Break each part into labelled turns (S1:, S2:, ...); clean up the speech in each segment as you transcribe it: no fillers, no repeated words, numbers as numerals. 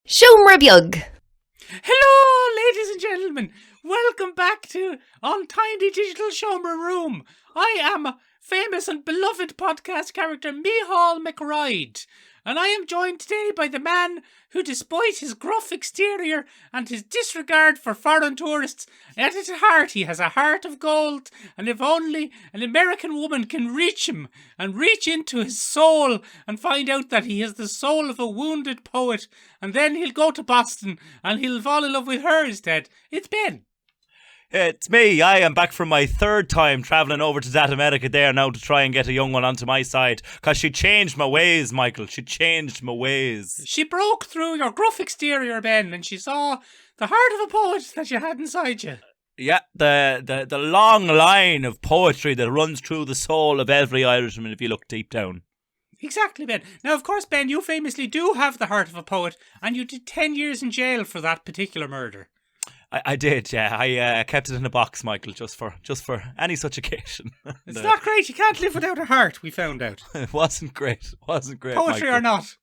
S1: Siomra Beag.
S2: Hello, ladies and gentlemen. Welcome back to Untitled Digital Showroom Room. I am famous and beloved podcast character Michaelandbenjaminspodcast, and I am joined today by the man who, despite his gruff exterior and his disregard for foreign tourists, at his heart he has a heart of gold, and if only an American woman can reach him and reach into his soul and find out that he has the soul of a wounded poet, and then he'll go to Boston and he'll fall in love with her instead. It's Ben.
S3: It's me. I am back from my third time travelling over to that America there now to try and get a young one onto my side. Because she changed my ways, Michael. She changed my ways.
S2: She broke through your gruff exterior, Ben, and she saw the heart of a poet that you had inside you.
S3: Yeah, the long line of poetry that runs through the soul of every Irishman if you look deep down.
S2: Exactly, Ben. Now, of course, Ben, you famously do have the heart of a poet, and you did 10 years in jail for that particular murder.
S3: I did, yeah. I kept it in a box, Michael, just for any such occasion.
S2: It's not great. You can't live without a heart, we found out.
S3: It wasn't great.
S2: Poetry
S3: Michael.
S2: or not.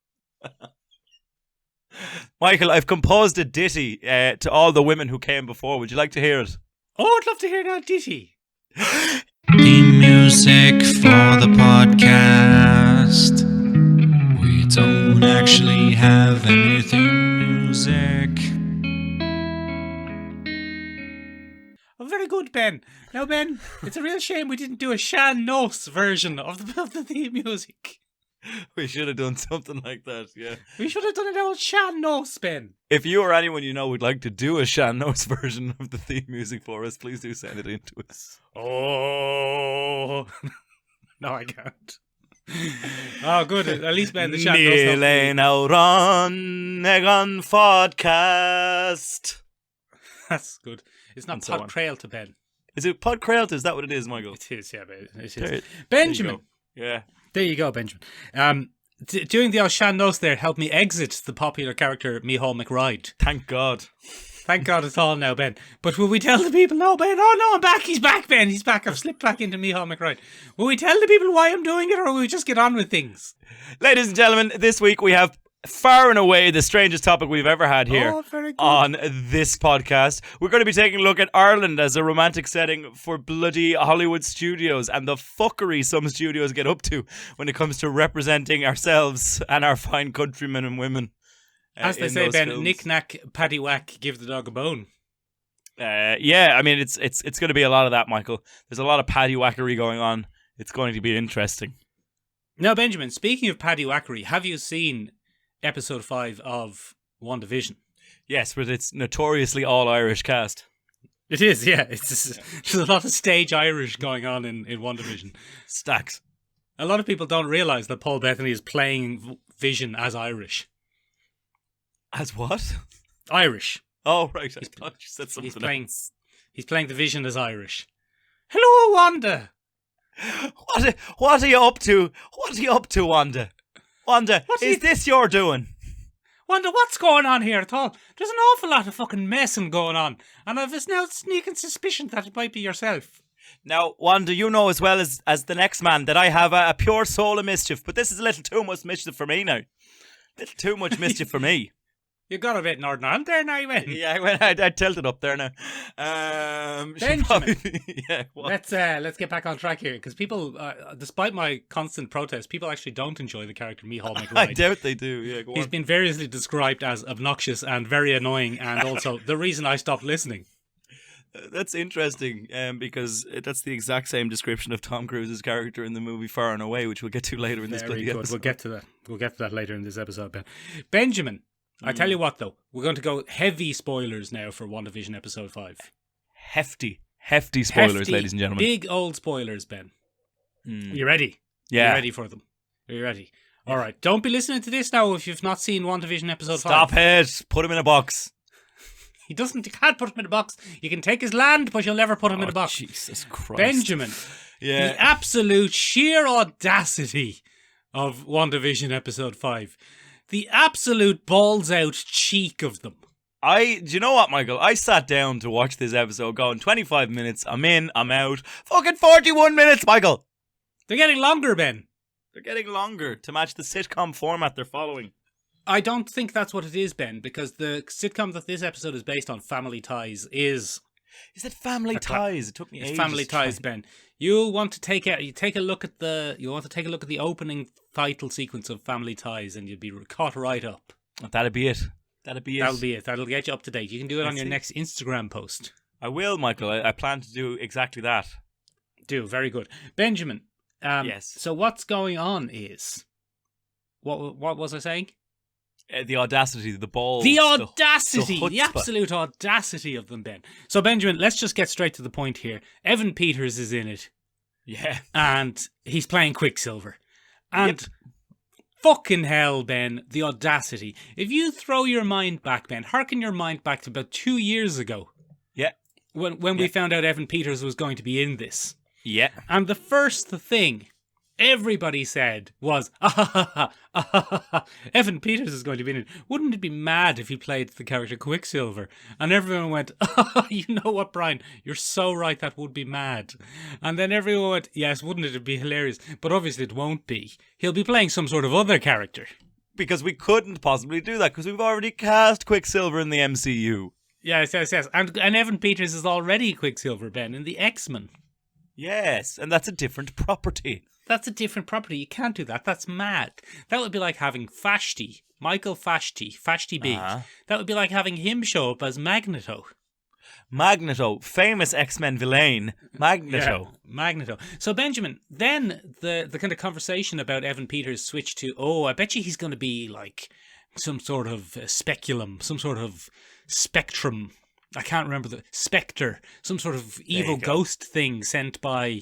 S3: Michael, I've composed a ditty to all the women who came before. Would you like to hear it?
S2: Oh, I'd love to hear that ditty.
S4: Theme music for the podcast. We don't actually have any theme music.
S2: Oh, very good, Ben. Now, Ben, it's a real shame we didn't do a Shan Nos version of the theme music.
S3: We should have done something like that, yeah.
S2: We should have done an old Shan Nos, Ben.
S3: If you or anyone you know would like to do a Shannos version of the theme music for us, please do send it in to us.
S2: Oh. No, I can't. Oh, good. At least, Ben, the Shan Nos.
S3: Níl out on Megan podcast.
S2: That's good. It's not Pod Crail to Ben.
S3: Is it Pod Crail? Is that what it is, Michael?
S2: It is, yeah, it is.
S3: There,
S2: Benjamin.
S3: Yeah.
S2: There you go, Benjamin. Doing the old Shan Nos there helped me exit the popular character Michaelandbenjaminspodcast.
S3: Thank God.
S2: Thank God it's all now, Ben. But will we tell the people, no, Ben, oh no, I'm back, he's back, Ben, he's back, I've slipped back into Michaelandbenjaminspodcast. Will we tell the people why I'm doing it, or will we just get on with things?
S3: Ladies and gentlemen, this week we have far and away the strangest topic we've ever had here on this podcast. We're going to be taking a look at Ireland as a romantic setting for bloody Hollywood studios and the fuckery some studios get up to when it comes to representing ourselves and our fine countrymen and women.
S2: As they say, Ben, knick-knack, paddywhack, give the dog a bone.
S3: Yeah, I mean, it's going to be a lot of that, Michael. There's a lot of paddywhackery going on. It's going to be interesting.
S2: Now, Benjamin, speaking of paddywhackery, have you seen episode 5 of WandaVision?
S3: Yes, with its notoriously all-Irish cast.
S2: It is, yeah. There's a lot of stage Irish going on in WandaVision.
S3: Stacks.
S2: A lot of people don't realise that Paul Bettany is playing Vision as Irish.
S3: As what?
S2: Irish.
S3: Oh, right. I thought you said something else.
S2: He's playing the Vision as Irish. Hello, Wanda!
S3: What are you up to? What are you up to, Wanda? Wanda, is this your doing?
S2: Wanda, what's going on here at all? There's an awful lot of fucking messing going on, and I've this now sneaking suspicion that it might be yourself.
S3: Now, Wanda, you know as well as the next man that I have a pure soul of mischief, but this is a little too much mischief for me now. A little too much mischief for me.
S2: You got a bit Northern Ireland there now, you went.
S3: Yeah, I tilted up there now.
S2: Benjamin, let's get back on track here, because people, despite my constant protest, people actually don't enjoy the character Michaelandbenjaminspodcast.
S3: I doubt they do. Yeah, go on.
S2: He's been variously described as obnoxious and very annoying, and also the reason I stopped listening.
S3: That's interesting, because that's the exact same description of Tom Cruise's character in the movie Far and Away, which we'll get to later in this episode.
S2: We'll get to that. We'll get to that later in this episode, Ben. Benjamin. I tell you what, though, we're going to go heavy spoilers now for WandaVision episode 5.
S3: Hefty spoilers, ladies and gentlemen.
S2: Big old spoilers, Ben. You ready?
S3: Yeah.
S2: You ready for them? Are you ready? All right. Don't be listening to this now if you've not seen WandaVision episode 5.
S3: Stop it. Put him in a box.
S2: You can't put him in a box. You can take his land, but you'll never put him in a box.
S3: Jesus Christ.
S2: Benjamin.
S3: Yeah.
S2: The absolute sheer audacity of WandaVision episode 5. The absolute balls out cheek of them.
S3: Do you know what, Michael? I sat down to watch this episode going 25 minutes. I'm in, I'm out. Fucking 41 minutes, Michael.
S2: They're getting longer, Ben.
S3: They're getting longer to match the sitcom format they're following.
S2: I don't think that's what it is, Ben, because the sitcom that this episode is based on, Family Ties, is...
S3: Is it Family Ties? It took me ages.
S2: It's Family Ties, Ben. You'll want to take a look at the opening title sequence of Family Ties, and you'll be caught right up.
S3: That'll be it. That'll be it.
S2: That'll get you up to date. You can do it on your next Instagram post.
S3: I will, Michael. I plan to do exactly that.
S2: Do very good, Benjamin.
S3: Yes.
S2: So what's going on is, what was I saying?
S3: The audacity, the balls.
S2: The audacity,
S3: the
S2: the absolute audacity of them, Ben. So, Benjamin, let's just get straight to the point here. Evan Peters is in it.
S3: Yeah.
S2: And he's playing Quicksilver. And fucking hell, Ben, the audacity. If you throw your mind back, Ben, harken your mind back to about 2 years ago.
S3: Yeah.
S2: When we found out Evan Peters was going to be in this.
S3: Yeah.
S2: And the first thing everybody said was, Evan Peters is going to be in it. Wouldn't it be mad if he played the character Quicksilver? And everyone went, you know what, Brian? You're so right, that would be mad. And then everyone went, yes, wouldn't it? It'd be hilarious. But obviously it won't be. He'll be playing some sort of other character.
S3: Because we couldn't possibly do that, because we've already cast Quicksilver in the MCU.
S2: Yes. And Evan Peters is already Quicksilver, Ben, in the X-Men.
S3: Yes, and that's a different property.
S2: That's a different property. You can't do that. That's mad. That would be like having Michael Fashty Big. That would be like having him show up as Magneto.
S3: Magneto, famous X-Men villain. Magneto.
S2: Yeah, Magneto. So, Benjamin, then the kind of conversation about Evan Peters switched to, I bet you he's going to be like some sort of speculum, some sort of spectrum. I can't remember the spectre, some sort of evil ghost thing sent by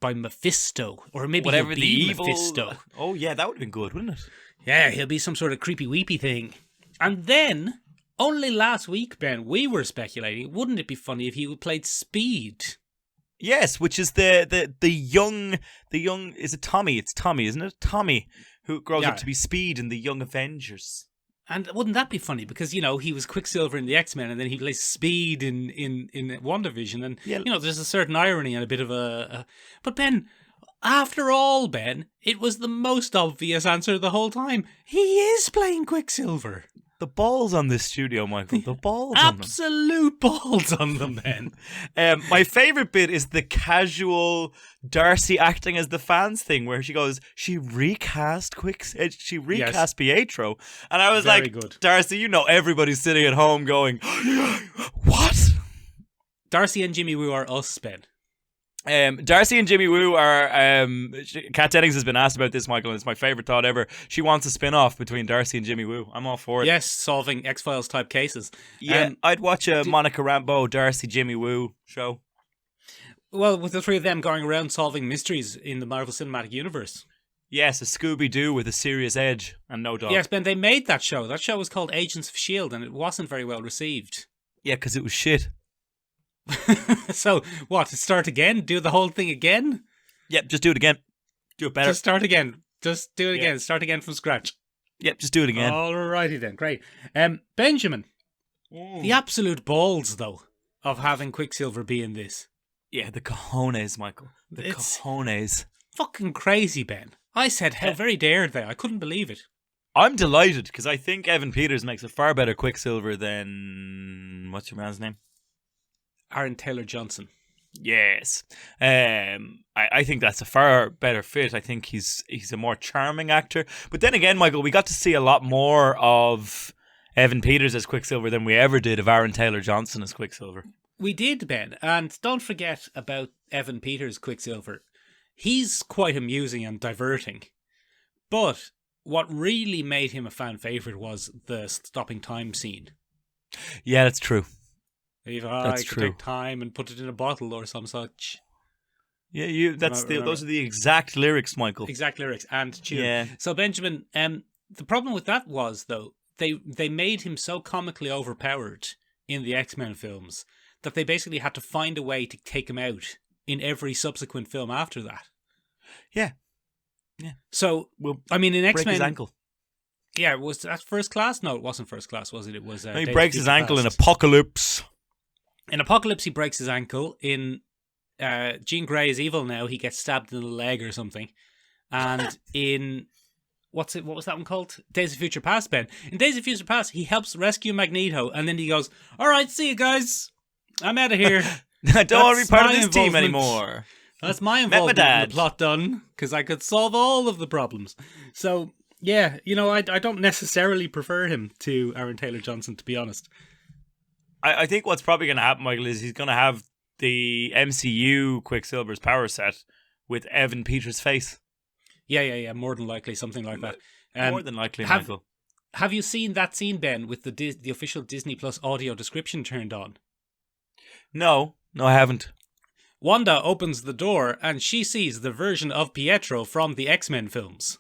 S2: Mephisto, or maybe
S3: whatever
S2: he'll be
S3: the evil
S2: Mephisto.
S3: Oh yeah, that would have been good, wouldn't it?
S2: Yeah, he'll be some sort of creepy weepy thing. And then only last week, Ben, we were speculating, wouldn't it be funny if he played Speed?
S3: Yes, which is the young is it Tommy? It's Tommy, isn't it? Tommy, who grows up to be Speed in the Young Avengers. And
S2: wouldn't that be funny? Because, you know, he was Quicksilver in the X-Men, and then he plays Speed in WandaVision. And, you know, there's a certain irony and a bit of a... But, Ben, after all, Ben, it was the most obvious answer the whole time. He is playing Quicksilver.
S3: The balls on this studio, Michael. The balls on them.
S2: Absolute balls on them, Ben.
S3: My favourite bit is the casual Darcy acting as the fans thing, where she goes, she recast Pietro. And I was like, good. Darcy, you know everybody's sitting at home going, what?
S2: Darcy and Jimmy Woo are us, Ben.
S3: Darcy and Jimmy Woo are... Kat Dennings has been asked about this, Michael, and it's my favourite thought ever. She wants a spin-off between Darcy and Jimmy Woo. I'm all for it.
S2: Yes, solving X-Files type cases.
S3: Yeah, I'd watch a Monica Rambeau, Darcy, Jimmy Woo show.
S2: Well, with the three of them going around solving mysteries in the Marvel Cinematic Universe.
S3: Yes, a Scooby-Doo with a serious edge and no dog.
S2: Yes, Ben, they made that show. That show was called Agents of S.H.I.E.L.D. and it wasn't very well received.
S3: Yeah, because it was shit.
S2: So, what, to start again? Do the whole thing again?
S3: Yep, just do it again. Do it better.
S2: Just start again. Just do it again. Start again from scratch.
S3: Yep, just do it again.
S2: Alrighty then, great. Benjamin, the absolute balls, though, of having Quicksilver be in this.
S3: Yeah, the cojones, Michael. The cojones.
S2: Fucking crazy, Ben. I said, how very dared they. I couldn't believe it.
S3: I'm delighted, because I think Evan Peters makes a far better Quicksilver than... What's your man's name?
S2: Aaron Taylor-Johnson.
S3: Yes. I think that's a far better fit. I think he's a more charming actor. But then again, Michael, we got to see a lot more of Evan Peters as Quicksilver than we ever did of Aaron Taylor-Johnson as Quicksilver.
S2: We did, Ben. And don't forget about Evan Peters' Quicksilver. He's quite amusing and diverting. But what really made him a fan favourite was the stopping time scene.
S3: Yeah, that's true.
S2: If I could take time and put it in a bottle or some such.
S3: Yeah, those are the exact lyrics, Michael.
S2: Exact lyrics and tune.
S3: Yeah.
S2: So Benjamin, the problem with that was though they made him so comically overpowered in the X-Men films that they basically had to find a way to take him out in every subsequent film after that.
S3: Yeah.
S2: So I mean, in X-Men,
S3: break his ankle.
S2: Yeah, was that First Class? No, it wasn't First Class, was it? It was.
S3: He breaks his ankle in Apocalypse.
S2: In Apocalypse, he breaks his ankle. In Jean Grey is Evil Now, he gets stabbed in the leg or something. And in What was that one called? Days of Future Past, Ben. In Days of Future Past, he helps rescue Magneto, and then he goes, "All right, see you guys. I'm out of here."
S3: I don't want to be part of
S2: my
S3: this team
S2: involvement.
S3: anymore.
S2: That's my
S3: Met my
S2: involvement in
S3: dad.
S2: the plot done, because I could solve all of the problems. So, yeah, I don't necessarily prefer him to Aaron Taylor-Johnson, to be honest.
S3: I think what's probably going to happen, Michael, is he's going to have the MCU Quicksilver's power set with Evan Peters' face.
S2: Yeah, more than likely, something like that.
S3: More than likely, Michael.
S2: Have you seen that scene, Ben, with the official Disney Plus audio description turned on?
S3: No, I haven't.
S2: Wanda opens the door and she sees the version of Pietro from the X-Men films.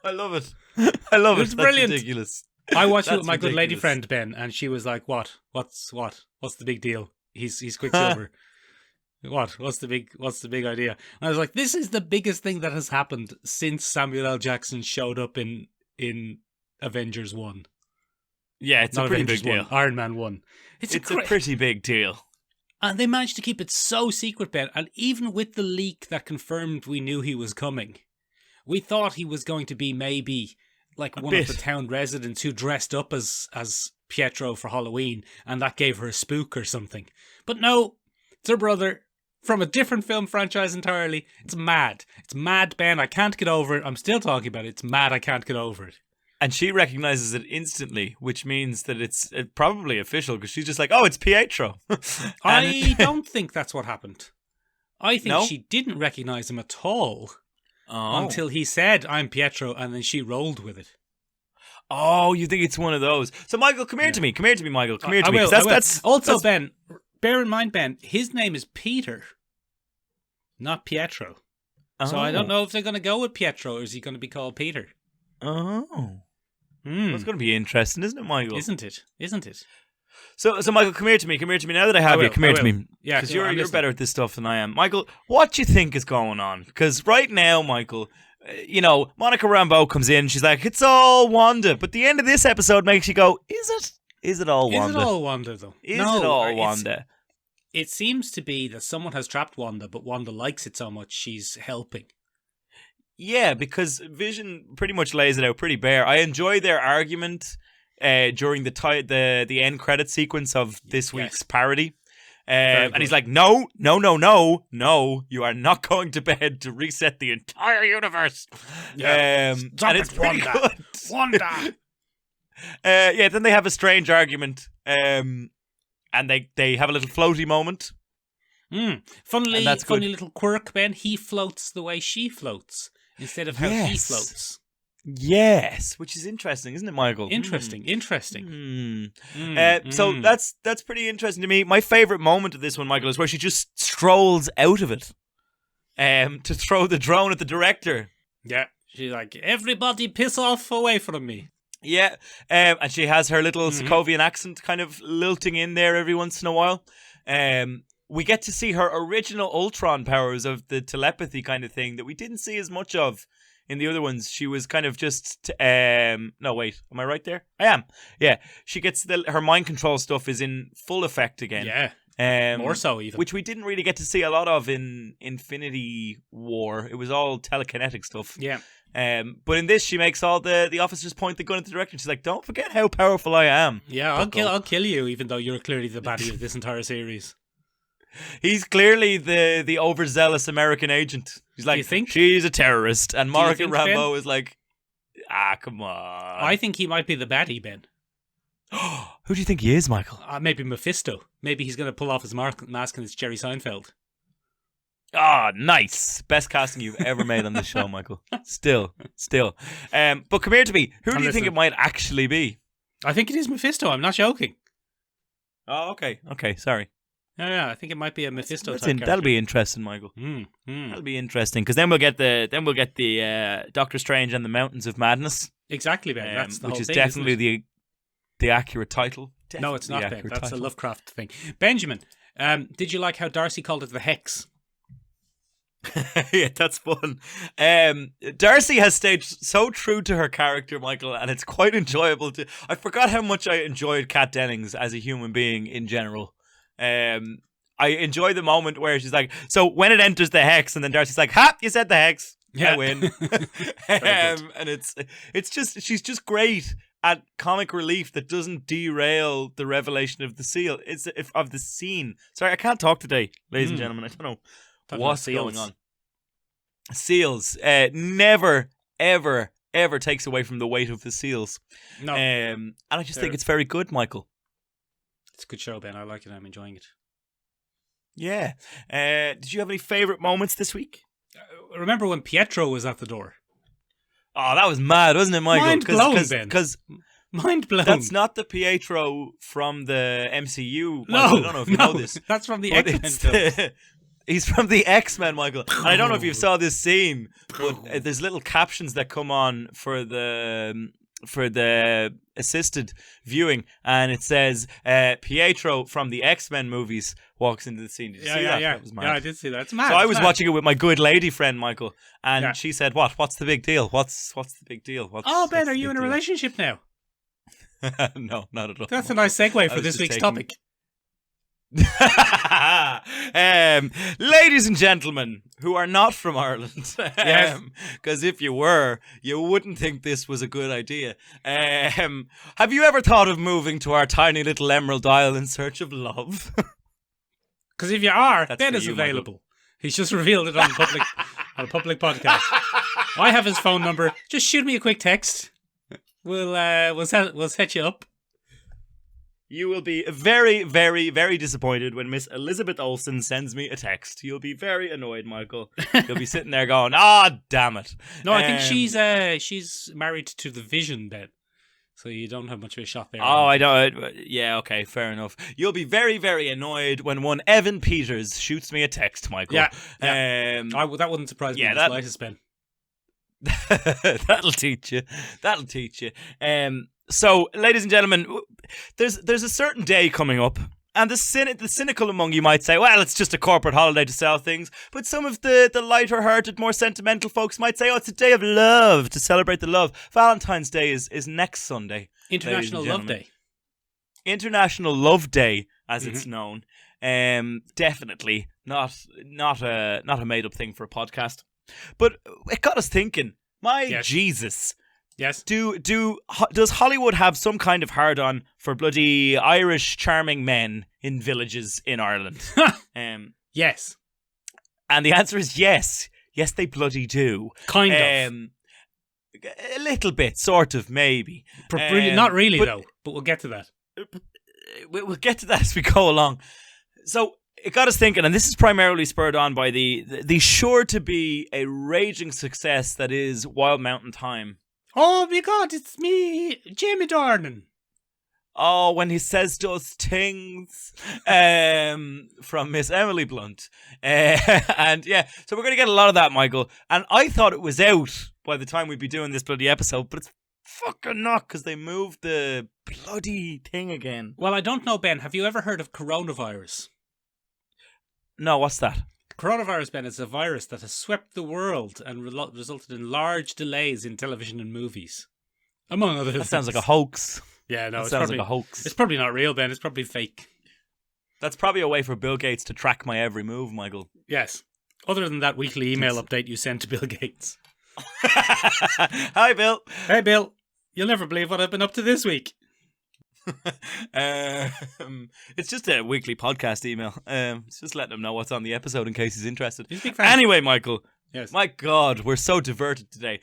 S3: I love it. I love it.
S2: It's
S3: That's
S2: brilliant.
S3: ridiculous.
S2: I watched it
S3: That's
S2: with my good lady
S3: ridiculous.
S2: friend Ben, and she was like, "What? What's the big deal? He's Quicksilver. What's the big idea?" And I was like, "This is the biggest thing that has happened since Samuel L. Jackson showed up in Avengers 1.
S3: Yeah, it's
S2: Not
S3: a pretty
S2: Avengers
S3: big deal.
S2: 1, Iron Man 1. It's
S3: a pretty big deal.
S2: And they managed to keep it so secret, Ben. And even with the leak that confirmed we knew he was coming, we thought he was going to be maybe like one of the town residents who dressed up as Pietro for Halloween, and that gave her a spook or something. But no, it's her brother from a different film franchise entirely. It's mad. It's mad, Ben. I can't get over it. I'm still talking about it. It's mad. I can't get over it.
S3: And she recognizes it instantly, which means that it's probably official, because she's just like, "Oh, it's Pietro."
S2: I don't think that's what happened. I think
S3: No?
S2: she didn't recognize him at all
S3: Oh.
S2: until he said, "I'm Pietro," and then she rolled with it.
S3: Oh, you think it's one of those? So, Michael, come here to me. Come here to me, Michael. Come here to
S2: I
S3: me.
S2: will,
S3: 'Cause
S2: I will.
S3: that's
S2: Also,
S3: that's-
S2: Ben, bear in mind, Ben, his name is Peter, not Pietro. So I don't know if they're going to go with Pietro, or is he going to be called Peter?
S3: Oh. That's going to be interesting, isn't it, Michael?
S2: Isn't it?
S3: So, Michael, come here to me. Come here to me. Now that I have you, come here to me.
S2: Yeah,
S3: because
S2: I'm
S3: you're
S2: listening.
S3: better at this stuff than I am. Michael, what do you think is going on? Because right now, Michael, Monica Rambeau comes in. She's like, "It's all Wanda." But the end of this episode makes you go, "Is it? Is it all Wanda?
S2: Is it all Wanda, though?
S3: Is it all Wanda?"
S2: It seems to be that someone has trapped Wanda, but Wanda likes it so much she's helping.
S3: Yeah, because Vision pretty much lays it out pretty bare. I enjoy their argument during the end credit sequence of this week's parody. And he's like, no, you are not going to bed to reset the entire universe.
S2: Yeah.
S3: And it's pretty good.
S2: Wanda!
S3: Then they have a strange argument. And they have a little floaty moment.
S2: Funny
S3: that's good.
S2: little quirk, Ben. He floats the way she floats instead of how he floats.
S3: Yes, which is interesting, isn't it, Michael?
S2: Interesting.
S3: So that's pretty interesting to me. My favourite moment of this one, Michael, is where she just strolls out of it to throw the drone at the director.
S2: Yeah. She's like, "Everybody piss off away from me."
S3: Yeah, and she has her little Sokovian accent kind of lilting in there every once in a while. We get to see her original Ultron powers of the telepathy kind of thing that we didn't see as much of in the other ones. She was kind of just... no, wait. Am I right there? I am. Yeah. She gets... her mind control stuff is in full effect again.
S2: Yeah. More so, even.
S3: Which we didn't really get to see a lot of in Infinity War. It was all telekinetic stuff.
S2: Yeah.
S3: But in this, she makes all the officers point the gun at the director. She's like, "Don't forget how powerful I am."
S2: Yeah, I'll kill you, even though you're clearly the baddie of this entire series.
S3: He's clearly the overzealous American agent. He's like,
S2: Do you think?
S3: "She's a terrorist," and Monica
S2: think,
S3: Rambeau
S2: Ben?
S3: is like, come on.
S2: I think he might be the baddie, Ben.
S3: Who do you think he is, Michael?
S2: Maybe Mephisto. Maybe he's going to pull off his mask and it's Jerry Seinfeld.
S3: Nice. Best casting you've ever made on this show, Michael. Still. But come here to me. Who do you think it might actually be?
S2: I think it is Mephisto. I'm not joking.
S3: Oh, okay. Sorry.
S2: Yeah, I think it might be a Mephisto type
S3: That'll
S2: character.
S3: be interesting, Michael. That'll be interesting because then we'll get the Doctor Strange and the Mountains of Madness.
S2: Exactly, Ben. That's the
S3: which
S2: whole
S3: is
S2: thing,
S3: definitely
S2: isn't it?
S3: the accurate title.
S2: No, it's not, Ben.
S3: Accurate
S2: That's
S3: title.
S2: a Lovecraft thing. Benjamin, did you like how Darcy called it the Hex?
S3: Yeah, that's fun. Darcy has stayed so true to her character, Michael, and it's quite enjoyable to... I forgot how much I enjoyed Kat Dennings as a human being in general. I enjoy the moment where she's like, "So when it enters the hex," and then Darcy's like, "Ha, you said the hex." I win. And it's just she's just great at comic relief that doesn't derail the revelation of the seal. Of the scene. Sorry, I can't talk today, ladies and gentlemen. I don't know what's going on. Seals never, ever, ever takes away from the weight of the seals.
S2: No,
S3: and I just think it's very good, Michael.
S2: It's a good show, Ben. I like it. I'm enjoying it.
S3: Yeah. Did you have any favourite moments this week?
S2: Remember when Pietro was at the door?
S3: Oh, that was mad, wasn't it, Michael?
S2: Mind blown, Ben.
S3: Because
S2: mind blown.
S3: That's not the Pietro from the MCU. Michael.
S2: No,
S3: I don't know if you know this.
S2: That's from the X-Men films.
S3: He's from the X-Men, Michael. And I don't know if you saw this scene, but there's little captions that come on for the assisted viewing, and it says Pietro from the X-Men movies walks into the scene. Did you see that?
S2: Yeah.
S3: That was mad.
S2: Yeah, I did see that. It's mad.
S3: So I was watching it with my good lady friend Michael, and
S2: Yeah.
S3: she said, What's the big deal? What's the big deal?
S2: Ben, are you in a relationship now?
S3: No, not at all.
S2: That's a nice segue for
S3: was
S2: this
S3: just
S2: week's
S3: taking-
S2: topic.
S3: Ladies and gentlemen who are not from Ireland,
S2: Yes.
S3: Because if you were, you wouldn't think this was a good idea. Have you ever thought of moving to our tiny little Emerald Isle in search of love?
S2: Because if you are,
S3: That's
S2: Ben
S3: for
S2: is
S3: you,
S2: available. He's just revealed it on a public podcast. I have his phone number. Just shoot me a quick text. We'll set you up.
S3: You will be very, very, very disappointed when Miss Elizabeth Olsen sends me a text. You'll be very annoyed, Michael. You'll be sitting there going, damn it.
S2: No, I think she's married to the Vision, Ben. So you don't have much of a shot there.
S3: Oh, I don't. Yeah, okay, fair enough. You'll be very, very annoyed when one Evan Peters shoots me a text, Michael.
S2: Yeah. That
S3: Um,
S2: wouldn't surprise me
S3: yeah,
S2: in the slightest, Ben.
S3: That'll teach you. That'll teach you. So, ladies and gentlemen, there's a certain day coming up, and the cynical among you might say, well, it's just a corporate holiday to sell things. But some of the lighter-hearted, more sentimental folks might say, oh, it's a day of love, to celebrate the love. Valentine's Day is next Sunday.
S2: International Love Day.
S3: International Love Day, as it's known. Definitely not a made-up thing for a podcast. But it got us thinking, Jesus.
S2: Yes.
S3: Does Hollywood have some kind of hard-on for bloody Irish charming men in villages in Ireland?
S2: Yes.
S3: And the answer is yes. Yes, they bloody do.
S2: Kind of.
S3: A little bit, sort of, maybe.
S2: Not really, though. But we'll get to that.
S3: We'll get to that as we go along. So it got us thinking, and this is primarily spurred on by the sure to be a raging success that is Wild Mountain Thyme.
S2: Oh my God, it's me, Jamie Dornan.
S3: Oh, when he says those things from Miss Emily Blunt. And yeah, so we're going to get a lot of that, Michael. And I thought it was out by the time we'd be doing this bloody episode, but it's fucking not, because they moved the bloody thing again.
S2: Well, I don't know, Ben. Have you ever heard of coronavirus?
S3: No, what's that?
S2: Coronavirus, Ben, is a virus that has swept the world and resulted in large delays in television and movies, among other things.
S3: That sounds like a hoax.
S2: Yeah, no,
S3: That sounds like a hoax.
S2: It's probably not real, Ben. It's probably fake.
S3: That's probably a way for Bill Gates to track my every move, Michael.
S2: Yes. Other than that weekly email update you sent to Bill Gates.
S3: Hi, Bill.
S2: Hey, Bill. You'll never believe what I've been up to this week.
S3: It's just a weekly podcast email. It's just letting him know what's on the episode in case he's interested.
S2: He's a big fan.
S3: Anyway, Michael.
S2: Yes.
S3: My God, we're so diverted today.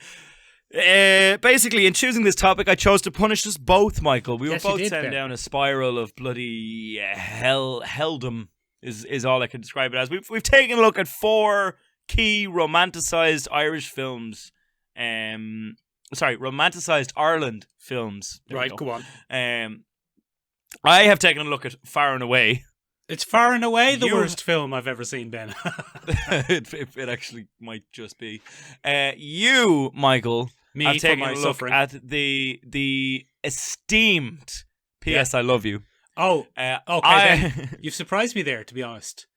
S3: Basically, in choosing this topic, I chose to punish us both, Michael. We were both sent down a spiral of bloody helldom, is all I can describe it as. We've taken a look at 4 key romanticized Irish films. Romanticized Ireland films.
S2: Right, go on.
S3: I have taken a look at Far and Away.
S2: It's far and away the worst film I've ever seen, Ben.
S3: it actually might just be. You, Michael, have taken a look at the esteemed P.S. I Love You.
S2: Oh, okay. Ben, you've surprised me there, to be honest,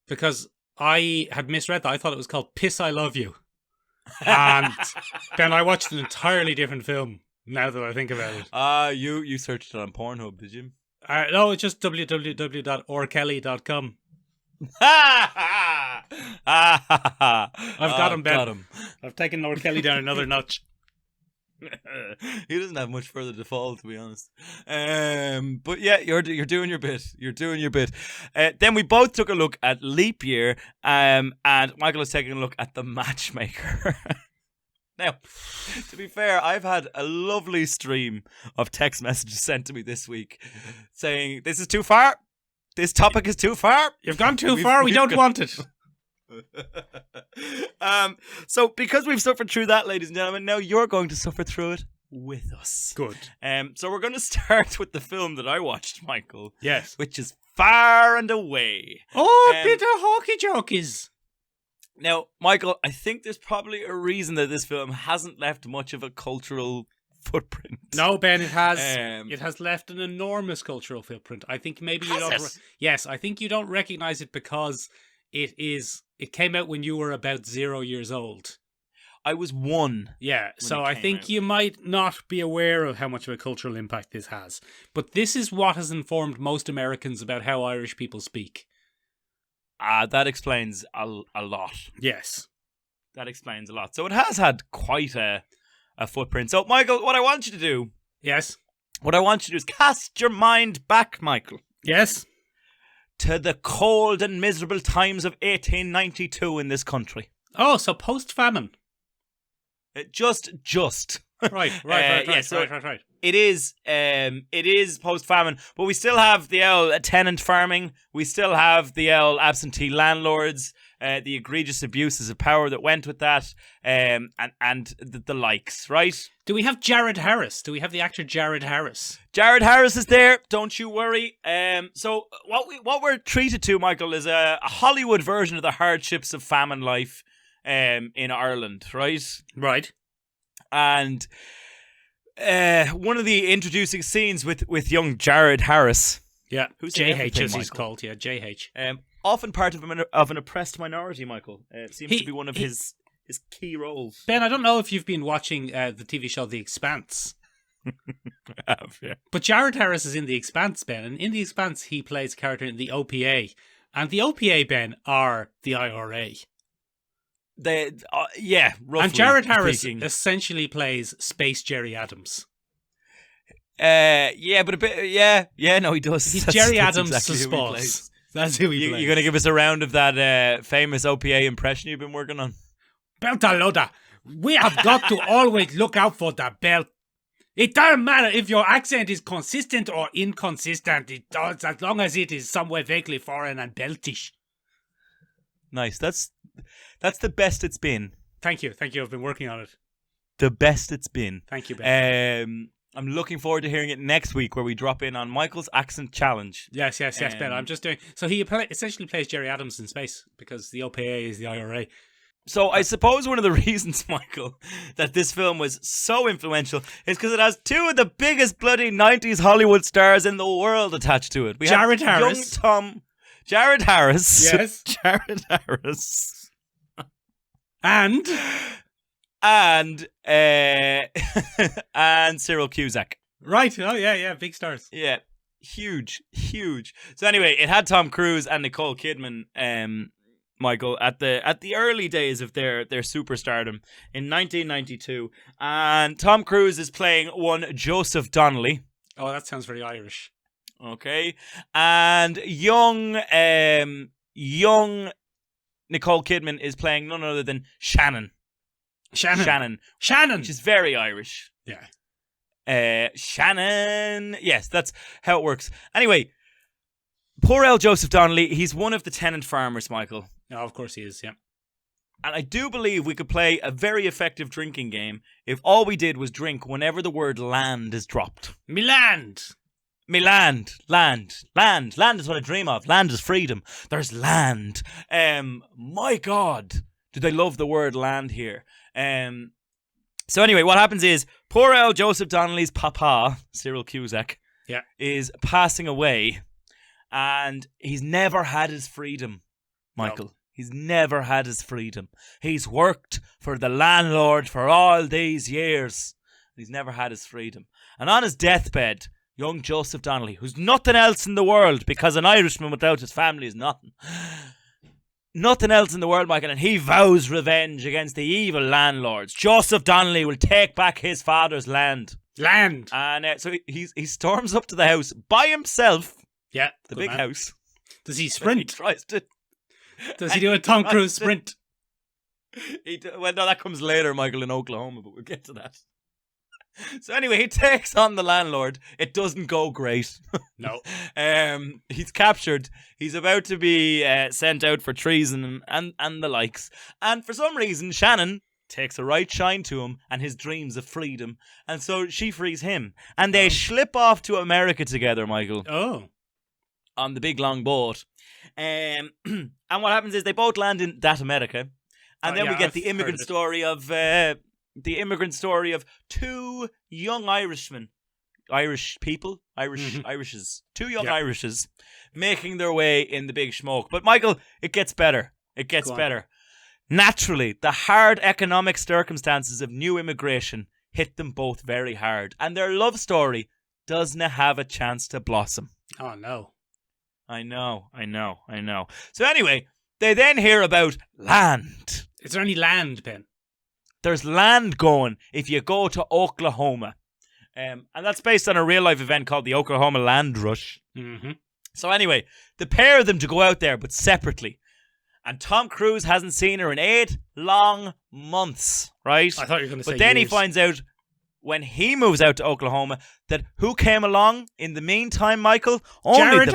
S2: because I had misread that. I thought it was called Piss I Love You. And Ben, I watched an entirely different film now that I think about it.
S3: You searched it on Pornhub, did you?
S2: No, it's just www.orkelly.com.
S3: I've
S2: got him, Ben.
S3: Got him.
S2: I've taken Lord Kelly down another notch.
S3: He doesn't have much further to fall, to be honest. But yeah, you're doing your bit. You're doing your bit. Then we both took a look at Leap Year, and Michael is taking a look at The Matchmaker. Now, to be fair, I've had a lovely stream of text messages sent to me this week saying, this is too far. This topic is too far.
S2: You've gone too far. We don't want it.
S3: So because we've suffered through that, ladies and gentlemen, now you're going to suffer through it with us.
S2: Good.
S3: So we're going to start with the film that I watched, Michael.
S2: Yes.
S3: Which is Far and Away.
S2: Oh, a bit of hawky jokies.
S3: Now, Michael, I think there's probably a reason that this film hasn't left much of a cultural footprint.
S2: No, Ben, it has. It has left an enormous cultural footprint. I think maybe you don't. Yes, I think you don't recognize it because it came out when you were about 0 years old.
S3: I was 1.
S2: Yeah, so I think you might not be aware of how much of a cultural impact this has. But this is what has informed most Americans about how Irish people speak.
S3: That explains a lot.
S2: Yes.
S3: That explains a lot. So it has had quite a footprint. So, Michael, what I want you to do...
S2: Yes?
S3: What I want you to do is cast your mind back, Michael.
S2: Yes?
S3: To the cold and miserable times of 1892 in this country.
S2: Oh, so post-famine.
S3: Just.
S2: Right. It
S3: is post-famine, but we still have the tenant farming. We still have the absentee landlords, the egregious abuses of power that went with that, and the likes, right?
S2: Do we have Jared Harris? Do we have the actor Jared Harris?
S3: Jared Harris is there. Don't you worry. So what we're treated to, Michael, is a Hollywood version of the hardships of famine life, in Ireland, right?
S2: Right.
S3: And one of the introducing scenes with young Jared Harris.
S2: Yeah,
S3: who's
S2: JH as he's called. Yeah, JH.
S3: Often part of an oppressed minority, Michael. It seems to be one of his key roles.
S2: Ben, I don't know if you've been watching the TV show The Expanse.
S3: I have, yeah.
S2: But Jared Harris is in The Expanse, Ben, and in The Expanse he plays a character in the OPA. And the OPA, Ben, are the IRA.
S3: Roughly.
S2: And Jared Harris
S3: speaking.
S2: essentially plays Space Jerry Adams.
S3: Yeah, but a bit, no, he does.
S2: He's Jerry Adams
S3: exactly
S2: to
S3: who he
S2: Spás.
S3: plays.
S2: That's who he plays.
S3: You're going to give us a round of that famous OPA impression you've been working on?
S2: Beltaloda, we have got to always look out for the belt. It doesn't matter if your accent is consistent or inconsistent. It does, as long as it is somewhere vaguely foreign and beltish.
S3: Nice. That's the best it's been.
S2: Thank you. I've been working on it.
S3: The best it's been.
S2: Thank you, Ben.
S3: I'm looking forward to hearing it next week where we drop in on Michael's accent challenge.
S2: Yes, Ben. I'm just doing... So he essentially plays Jerry Adams in space because the OPA is the IRA.
S3: So I suppose one of the reasons, Michael, that this film was so influential is because it has two of the biggest bloody 90s Hollywood stars in the world attached to it. We
S2: Jared
S3: have
S2: Harris.
S3: Jared Harris.
S2: Yes.
S3: Jared Harris.
S2: And
S3: Cyril Cusack.
S2: Right. Oh, yeah. Big stars.
S3: Yeah. Huge. So anyway, it had Tom Cruise and Nicole Kidman, Michael, at the early days of their superstardom in 1992. And Tom Cruise is playing one Joseph Donnelly.
S2: Oh, that sounds very Irish.
S3: Okay. And young Nicole Kidman is playing none other than Shannon.
S2: Shannon.
S3: Which is very Irish.
S2: Yeah.
S3: Shannon. Yes, that's how it works. Anyway, poor old Joseph Donnelly, he's one of the tenant farmers, Michael.
S2: Oh, of course he is, yeah.
S3: And I do believe we could play a very effective drinking game if all we did was drink whenever the word land is dropped.
S2: Me land
S3: Land is what I dream of. Land is freedom. There's land. My God, do they love the word land here. So anyway, what happens is poor old Joseph Donnelly's papa, Cyril Cusack, is passing away, and he's never had his freedom, Michael. No. He's never had his freedom. He's worked for the landlord for all these years. He's never had his freedom. And on his deathbed, young Joseph Donnelly, who's nothing else in the world, because an Irishman without his family is nothing. Nothing else in the world, Michael, and he vows revenge against the evil landlords. Joseph Donnelly will take back his father's land.
S2: And
S3: so he storms up to the house by himself.
S2: Yeah,
S3: the big house.
S2: Does he sprint?
S3: He tries to.
S2: Does he do a Tom Cruise sprint?
S3: Well, no, that comes later, Michael, in Oklahoma, but we'll get to that. So anyway, he takes on the landlord. It doesn't go great.
S2: No.
S3: He's captured. He's about to be sent out for treason and the likes. And for some reason, Shannon takes a right shine to him and his dreams of freedom. And so she frees him. And they slip off to America together, Michael.
S2: Oh.
S3: On the big long boat. And what happens is they both land in that America. And then we get the immigrant story of... the immigrant story of two young Irishmen, Irish people, Irishes, two young Irishes making their way in the big smoke. But Michael, it gets better. It gets better. Naturally, the hard economic circumstances of new immigration hit them both very hard, and their love story doesn't have a chance to blossom.
S2: Oh no.
S3: I know. So anyway, they then hear about land.
S2: Is there any land, Ben?
S3: There's land going if you go to Oklahoma. And that's based on a real-life event called the Oklahoma Land Rush.
S2: Mm-hmm.
S3: So anyway, the pair of them to go out there, but separately. And Tom Cruise hasn't seen her in 8 long months, right?
S2: I thought you were going to say
S3: But then
S2: years.
S3: he finds out, when he moves out to Oklahoma, that who came along in the meantime, Michael? Only Jared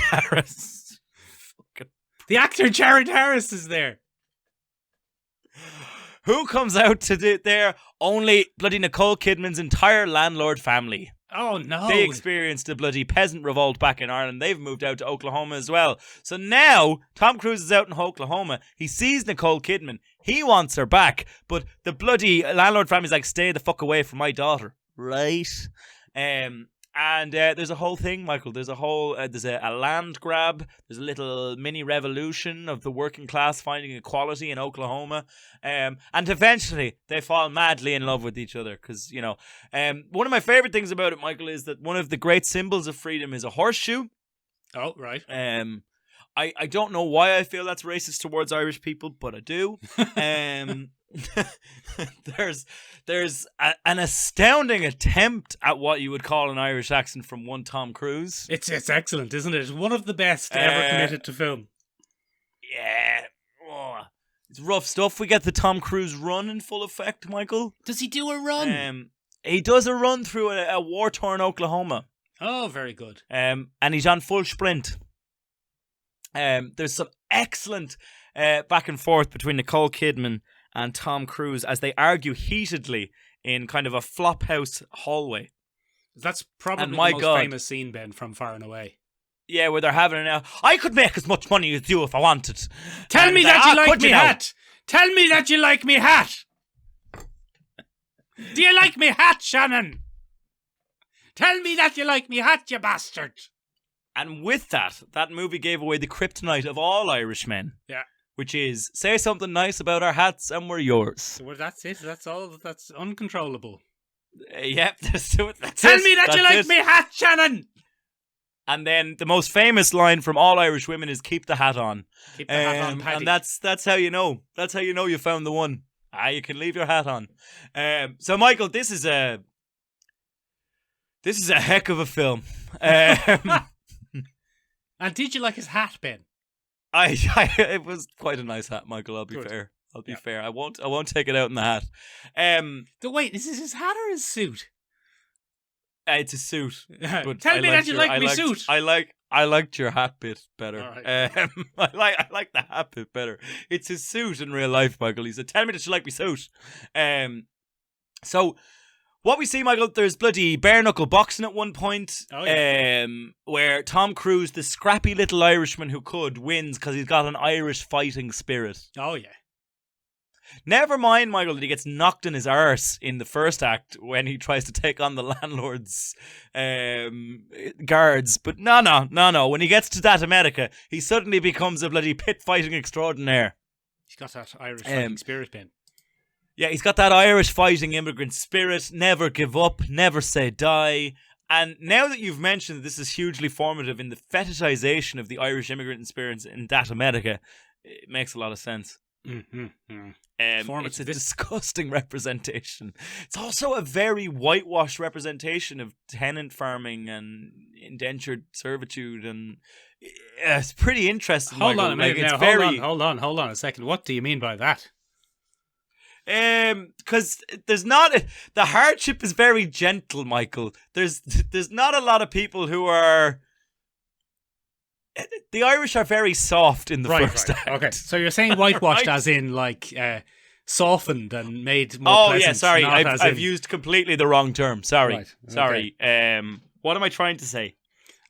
S3: Harris.
S2: The actor Jared Harris is there.
S3: Who comes out to there? Only bloody Nicole Kidman's entire landlord family.
S2: Oh, no.
S3: They experienced a bloody peasant revolt back in Ireland. They've moved out to Oklahoma as well. So now, Tom Cruise is out in Oklahoma. He sees Nicole Kidman. He wants her back. But the bloody landlord family's like, stay the fuck away from my daughter. Right? And there's a whole thing, Michael. There's a whole, there's a land grab. There's a little mini revolution of the working class finding equality in Oklahoma. And eventually they fall madly in love with each other. Because, you know, one of my favorite things about it, Michael, is that one of the great symbols of freedom is a horseshoe.
S2: Oh, right.
S3: I don't know why I feel that's racist towards Irish people, but I do. There's an astounding attempt at what you would call an Irish accent from one Tom Cruise.
S2: It's excellent, isn't it? It's one of the best ever committed to film.
S3: Yeah. Oh, it's rough stuff. We get the Tom Cruise run in full effect, Michael.
S2: Does he do a run?
S3: He does a run through a war-torn Oklahoma.
S2: Oh, very good.
S3: And he's on full sprint. There's some excellent back and forth between Nicole Kidman and Tom Cruise as they argue heatedly in kind of a flophouse hallway.
S2: That's probably the most famous scene, Ben, from Far and Away.
S3: Yeah, where they're having it now. I could make as much money as you if I wanted.
S2: Tell me that you like me hat. Tell me that you like me hat. Do you like me hat, Shannon? Tell me that you like me hat, you bastard.
S3: And with that movie gave away the kryptonite of all Irishmen.
S2: Yeah.
S3: Which is, say something nice about our hats and we're yours.
S2: Well, that's it. That's all. That's uncontrollable.
S3: Yep. Tell
S2: me that you like me hat, Shannon.
S3: And then the most famous line from all Irish women is "Keep the hat on."
S2: Keep the hat on, Paddy.
S3: And that's how you know. That's how you know you found the one. You can leave your hat on. So, Michael, this is a heck of a film.
S2: And did you like his hat, Ben?
S3: It was quite a nice hat, Michael. I'll be fair. I'll be fair. I won't take it out in the hat.
S2: Wait, is this his hat or his suit?
S3: It's a suit. But
S2: Tell me that you like my suit.
S3: I liked your hat bit better.
S2: All right.
S3: I like the hat bit better. It's his suit in real life, Michael. He said, "Tell me that you like my suit." So what we see, Michael, there's bloody bare knuckle boxing at one point.
S2: Oh, yeah.
S3: Where Tom Cruise, the scrappy little Irishman who could, wins because he's got an Irish fighting spirit.
S2: Oh yeah.
S3: Never mind, Michael, that he gets knocked in his arse in the first act when he tries to take on the landlord's guards. But no. When he gets to that America, he suddenly becomes a bloody pit fighting extraordinaire.
S2: He's got that Irish fighting spirit, Ben.
S3: Yeah, he's got that Irish fighting immigrant spirit, never give up, never say die. And now that you've mentioned this is hugely formative in the fetishization of the Irish immigrant experience in that America, it makes a lot of sense. It's a disgusting representation. It's also a very whitewashed representation of tenant farming and indentured servitude, and it's pretty interesting.
S2: Hold on a minute now. Hold on a second. What do you mean by that?
S3: Because there's not the hardship is very gentle, Michael. There's not a lot of people who are. The Irish are very soft in the first act.
S2: Okay, so you're saying whitewashed as in like softened and made more pleasant.
S3: Oh yeah, sorry, I've
S2: in...
S3: used completely the wrong term. Sorry,
S2: right. Okay.
S3: Sorry. What am I trying to say?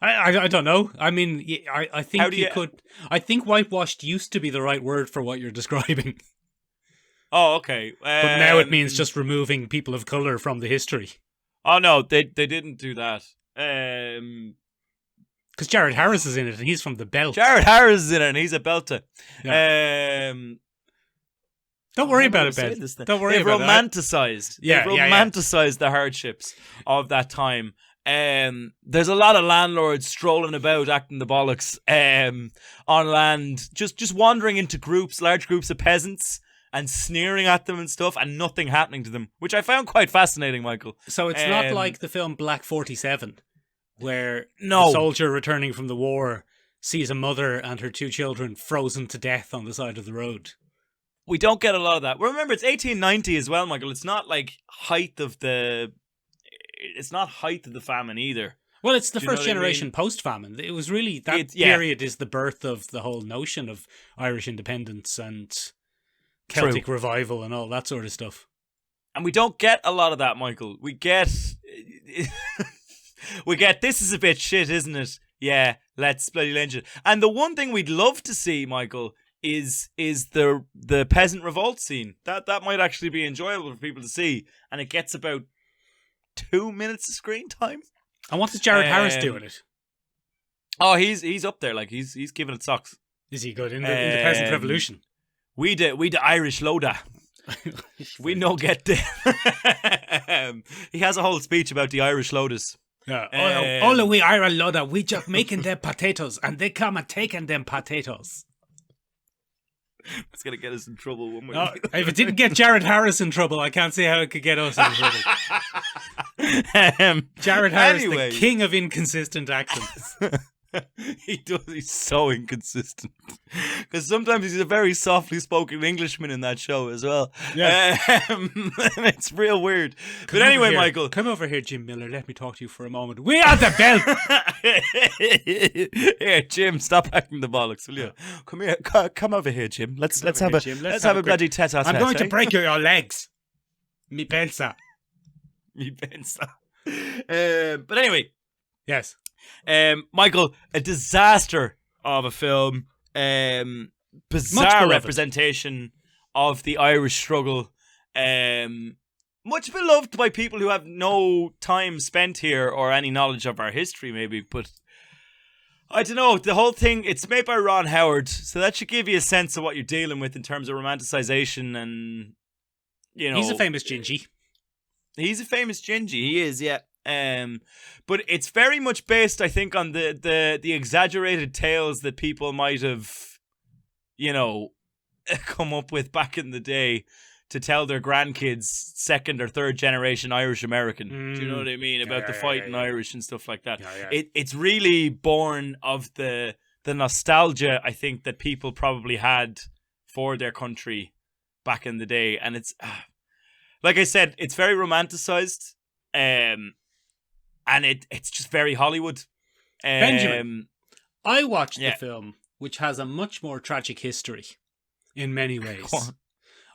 S2: I don't know. I mean, I think you could. I think whitewashed used to be the right word for what you're describing.
S3: Oh, okay.
S2: But now it means just removing people of colour from the history.
S3: Oh no, they didn't do that.
S2: Because Jared Harris is in it, and he's from the belt.
S3: Jared Harris is in it, and he's a belter.
S2: Yeah. Don't worry about it, Ben. Don't worry about it.
S3: They've romanticized the hardships of that time. There's a lot of landlords strolling about, acting the bollocks on land, just wandering into large groups of peasants, and sneering at them and stuff, and nothing happening to them, which I found quite fascinating, Michael.
S2: So it's not like the film Black 47, where the soldier returning from the war sees a mother and her 2 children frozen to death on the side of the road.
S3: We don't get a lot of that. Well, remember, it's 1890 as well, Michael. It's not like height of the famine either.
S2: Well, it's the first generation post-famine. It was really, that period is the birth of the whole notion of Irish independence and Celtic revival and all that sort of stuff.
S3: And we don't get a lot of that, Michael. We get this is a bit shit, isn't it? Yeah, let's bloody lynch it. And the one thing we'd love to see, Michael, is the peasant revolt scene. That might actually be enjoyable for people to see. And it gets about 2 minutes of screen time.
S2: And what does Jared Harris do in it?
S3: Oh, he's up there. Like he's giving it socks.
S2: Is he good in the peasant revolution?
S3: We the Irish loader. We no get there. He has a whole speech about the Irish loaders.
S2: Yeah. All we Irish loader, we just making them potatoes, and they come and taking them potatoes.
S3: It's gonna get us in trouble one way.
S2: If it didn't get Jared Harris in trouble, I can't see how it could get us in trouble. Jared Harris, the king of inconsistent accents.
S3: He does. He's so inconsistent. Because sometimes he's a very softly spoken Englishman in that show as well. Yeah. It's real weird. But anyway, Michael.
S2: Come over here, Jim Miller. Let me talk to you for a moment. We are the belt.
S3: Here, Jim, stop acting the bollocks, will you? Come here. Come over here, Jim. Let's have a bloody tete-a-tete.
S2: I'm going to break your legs. Mi pensa.
S3: But anyway.
S2: Yes.
S3: Michael, a disaster of a film, bizarre representation of the Irish struggle, much beloved by people who have no time spent here or any knowledge of our history maybe, but I don't know, the whole thing, it's made by Ron Howard, so that should give you a sense of what you're dealing with in terms of romanticization and, you know.
S2: He's a famous gingy.
S3: He is, yeah. But it's very much based, I think, on the exaggerated tales that people might have, you know, come up with back in the day to tell their grandkids 2nd or 3rd generation Irish American. Do you know what I mean? About the fighting Irish and stuff like that. Yeah. It's really born of the nostalgia, I think, that people probably had for their country back in the day. And it's, like I said, it's very romanticized. And it's just very Hollywood.
S2: Benjamin, I watched the film, which has a much more tragic history in many ways. Okay.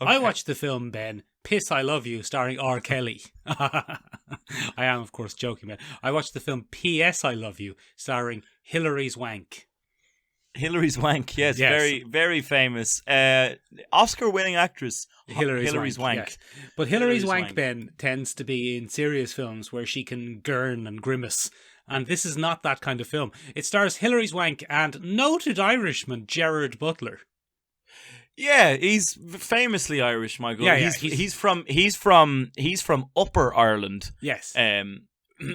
S2: I watched the film, Ben, Piss I Love You, starring R. Kelly. I am, of course, joking, Ben. I watched the film P.S. I Love You, starring Hilary Swank.
S3: Hilary Swank, yes. Very, very famous. Oscar-winning actress, Hilary Swank. Yes.
S2: But Hilary Swank, Ben, tends to be in serious films where she can gurn and grimace. And this is not that kind of film. It stars Hilary Swank and noted Irishman Gerard Butler.
S3: Yeah, he's famously Irish, Michael.
S2: Yeah,
S3: he's from Upper Ireland.
S2: Yes.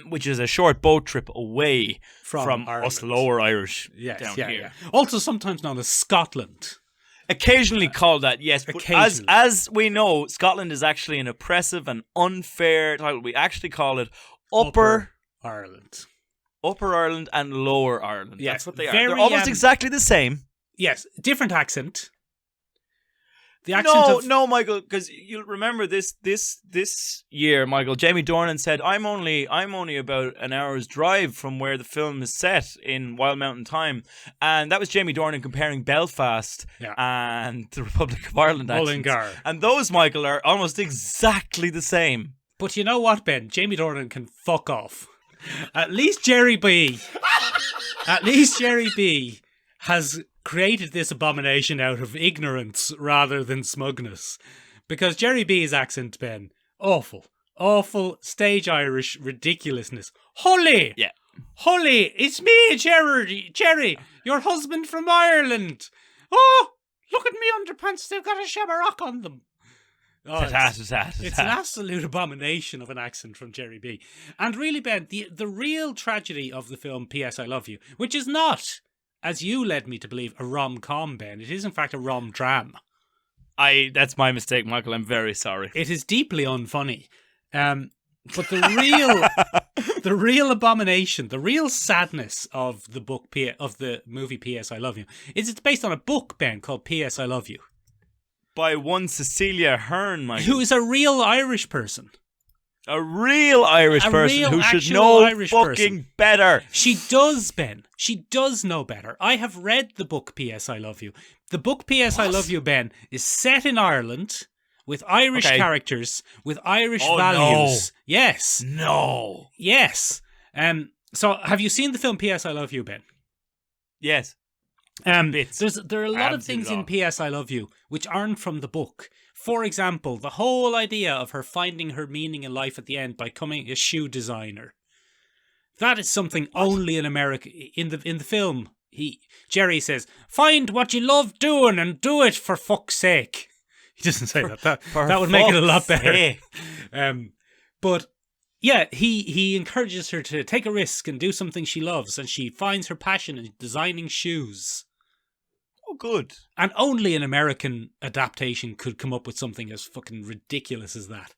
S3: Which is a short boat trip away from
S2: Ireland.
S3: us lower Irish
S2: Yes,
S3: down
S2: yeah,
S3: here.
S2: yeah. Also sometimes known as Scotland.
S3: Occasionally called that, yes. But
S2: Occasionally.
S3: as we know, Scotland is actually an oppressive and unfair title. We actually call it Upper
S2: Ireland.
S3: Upper Ireland and Lower Ireland.
S2: Yes,
S3: That's what they are.
S2: very,
S3: They're almost exactly the same.
S2: Yes, different accent. The accent
S3: No, Michael, because you'll remember this year, Michael. Jamie Dornan said, "I'm only about an hour's drive from where the film is set in Wild Mountain Thyme," and that was Jamie Dornan comparing Belfast and the Republic of Ireland accents.
S2: Mullingar.
S3: And those, Michael, are almost exactly the same.
S2: But you know what, Ben? Jamie Dornan can fuck off. At least Jerry B has created this abomination out of ignorance rather than smugness. Because Jerry B's accent, Ben, awful stage Irish ridiculousness. Holly!
S3: Yeah.
S2: Holly, it's me, Jerry, your husband from Ireland. Oh, look at me underpants, they've got a shamrock on them. Oh, it's an absolute abomination of an accent from Jerry B. And really, Ben, the real tragedy of the film P.S. I Love You, which is not, as you led me to believe, a rom-com, Ben. It is, in fact, a rom-dram.
S3: That's my mistake, Michael. I'm very sorry.
S2: It is deeply unfunny. But the real abomination, the real sadness of the movie P.S. I Love You is it's based on a book, Ben, called P.S. I Love You.
S3: By one Cecilia Ahern, Michael.
S2: Who is a real Irish person.
S3: A real Irish person who should know better.
S2: She does, Ben. She does know better. I have read the book P.S. I Love You. The book P.S. I Love You, Ben, is set in Ireland with Irish characters, with Irish values. No. Yes.
S3: No.
S2: Yes. So have you seen the film P.S. I Love You, Ben?
S3: Yes.
S2: There are a lot of things in P.S. I Love You which aren't from the book. For example, the whole idea of her finding her meaning in life at the end by becoming a shoe designer. That is something only in America. In the film, Jerry says, "Find what you love doing and do it for fuck's sake." He doesn't say that. That would make it a lot better. But yeah, he encourages her to take a risk and do something she loves, and she finds her passion in designing shoes.
S3: Oh, good.
S2: And only an American adaptation could come up with something as fucking ridiculous as that.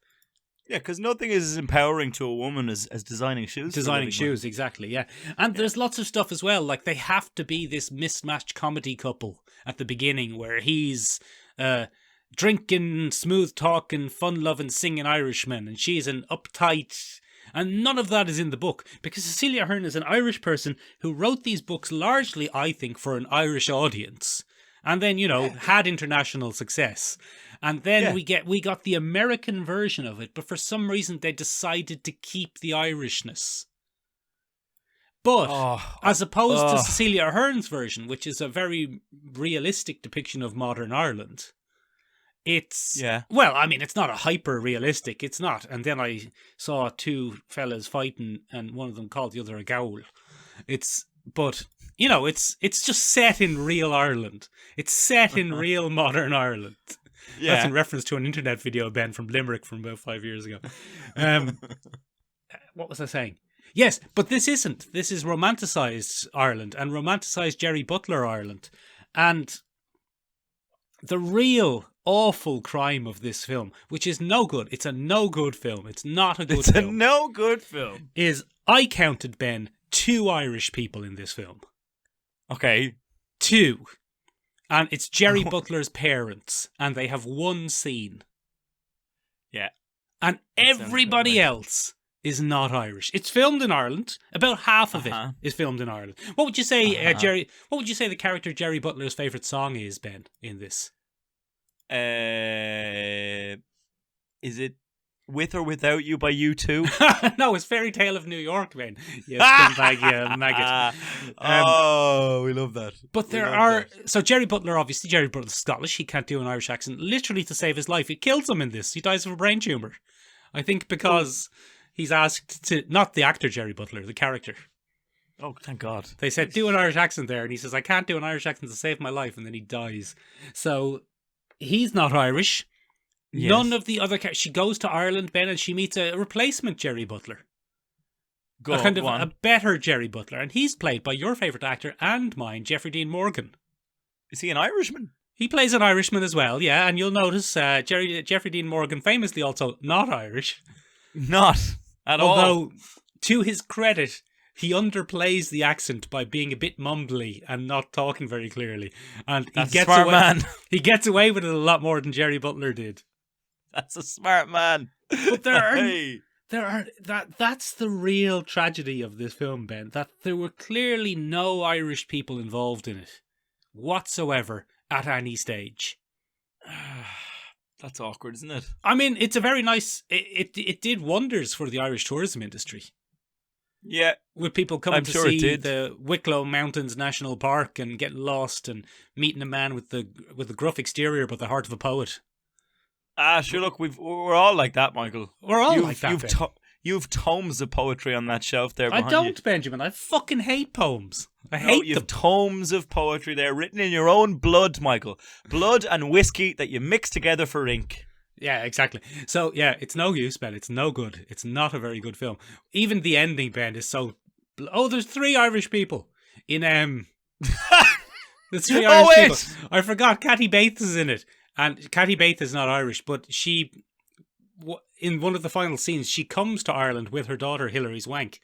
S3: Yeah, because nothing is as empowering to a woman as designing shoes.
S2: Designing shoes, exactly, yeah. And there's lots of stuff as well, like they have to be this mismatched comedy couple at the beginning where he's drinking, smooth-talking, fun-loving, singing Irishman, and she's an uptight... And none of that is in the book, because Cecilia Ahern is an Irish person who wrote these books largely, I think, for an Irish audience. And then, had international success. And then we got the American version of it, but for some reason they decided to keep the Irishness. But, as opposed to Cecilia Ahern's version, which is a very realistic depiction of modern Ireland... It's, well, I mean, it's not a hyper-realistic, it's not. And then I saw two fellas fighting and one of them called the other a gowl. But, it's just set in real Ireland. It's set in real modern Ireland. Yeah. That's in reference to an internet video, Ben, from Limerick from about 5 years ago. What was I saying? Yes, but this isn't. This is romanticised Ireland and romanticised Jerry Butler Ireland. And the real... awful crime of this film, which is no good. It's a no good film. It's not a good film.
S3: It's a no good film.
S2: Is I counted, Ben, 2 Irish people in this film.
S3: Okay.
S2: 2. And it's Jerry Butler's parents, and they have one scene.
S3: Yeah.
S2: And everybody else is not Irish. It's filmed in Ireland. About half of it is filmed in Ireland. What would you say, Jerry? What would you say the character Jerry Butler's favourite song is, Ben, in this?
S3: Is it With or Without You by U2?
S2: No, it's Fairy Tale of New York, man. Yes, maggot.
S3: We love that.
S2: But so Jerry Butler, obviously, Jerry Butler's Scottish. He can't do an Irish accent. Literally to save his life, it kills him in this. He dies of a brain tumour. I think because he's asked to, not the actor Jerry Butler, the character.
S3: Oh, thank God.
S2: They said, do an Irish accent there. And he says, I can't do an Irish accent to save my life. And then he dies. So... He's not Irish.
S3: Yes.
S2: None of the other characters. She goes to Ireland, Ben, and she meets a replacement Jerry Butler. A better Jerry Butler. And he's played by your favourite actor and mine, Jeffrey Dean Morgan.
S3: Is he an Irishman?
S2: He plays an Irishman as well, yeah. And you'll notice Jeffrey Dean Morgan, famously also not Irish.
S3: Not at all.
S2: Although, to his credit, he underplays the accent by being a bit mumbly and not talking very clearly. And
S3: That's a smart man.
S2: He gets away with it a lot more than Jerry Butler did.
S3: That's a smart man.
S2: But that's the real tragedy of this film, Ben, that there were clearly no Irish people involved in it whatsoever at any stage.
S3: That's awkward, isn't it?
S2: I mean, it's a very nice... It did wonders for the Irish tourism industry.
S3: Yeah.
S2: With people coming to see the Wicklow Mountains National Park and getting lost and meeting a man with the gruff exterior but the heart of a poet.
S3: Sure, look, we're all like that, Michael.
S2: We're all like that,
S3: You've tomes of poetry on that shelf there behind
S2: I don't,
S3: you.
S2: Benjamin. I fucking hate poems. I hate them.
S3: You've tomes of poetry there written in your own blood, Michael. Blood and whiskey that you mix together for ink.
S2: Yeah, exactly. So, yeah, it's no use, Ben. It's no good. It's not a very good film. Even the ending, Ben, is so... there's 3 Irish people in... There's 3 Irish people. I forgot. Kathy Bates is in it. And Kathy Bates is not Irish, but she... in one of the final scenes, she comes to Ireland with her daughter, Hilary Swank.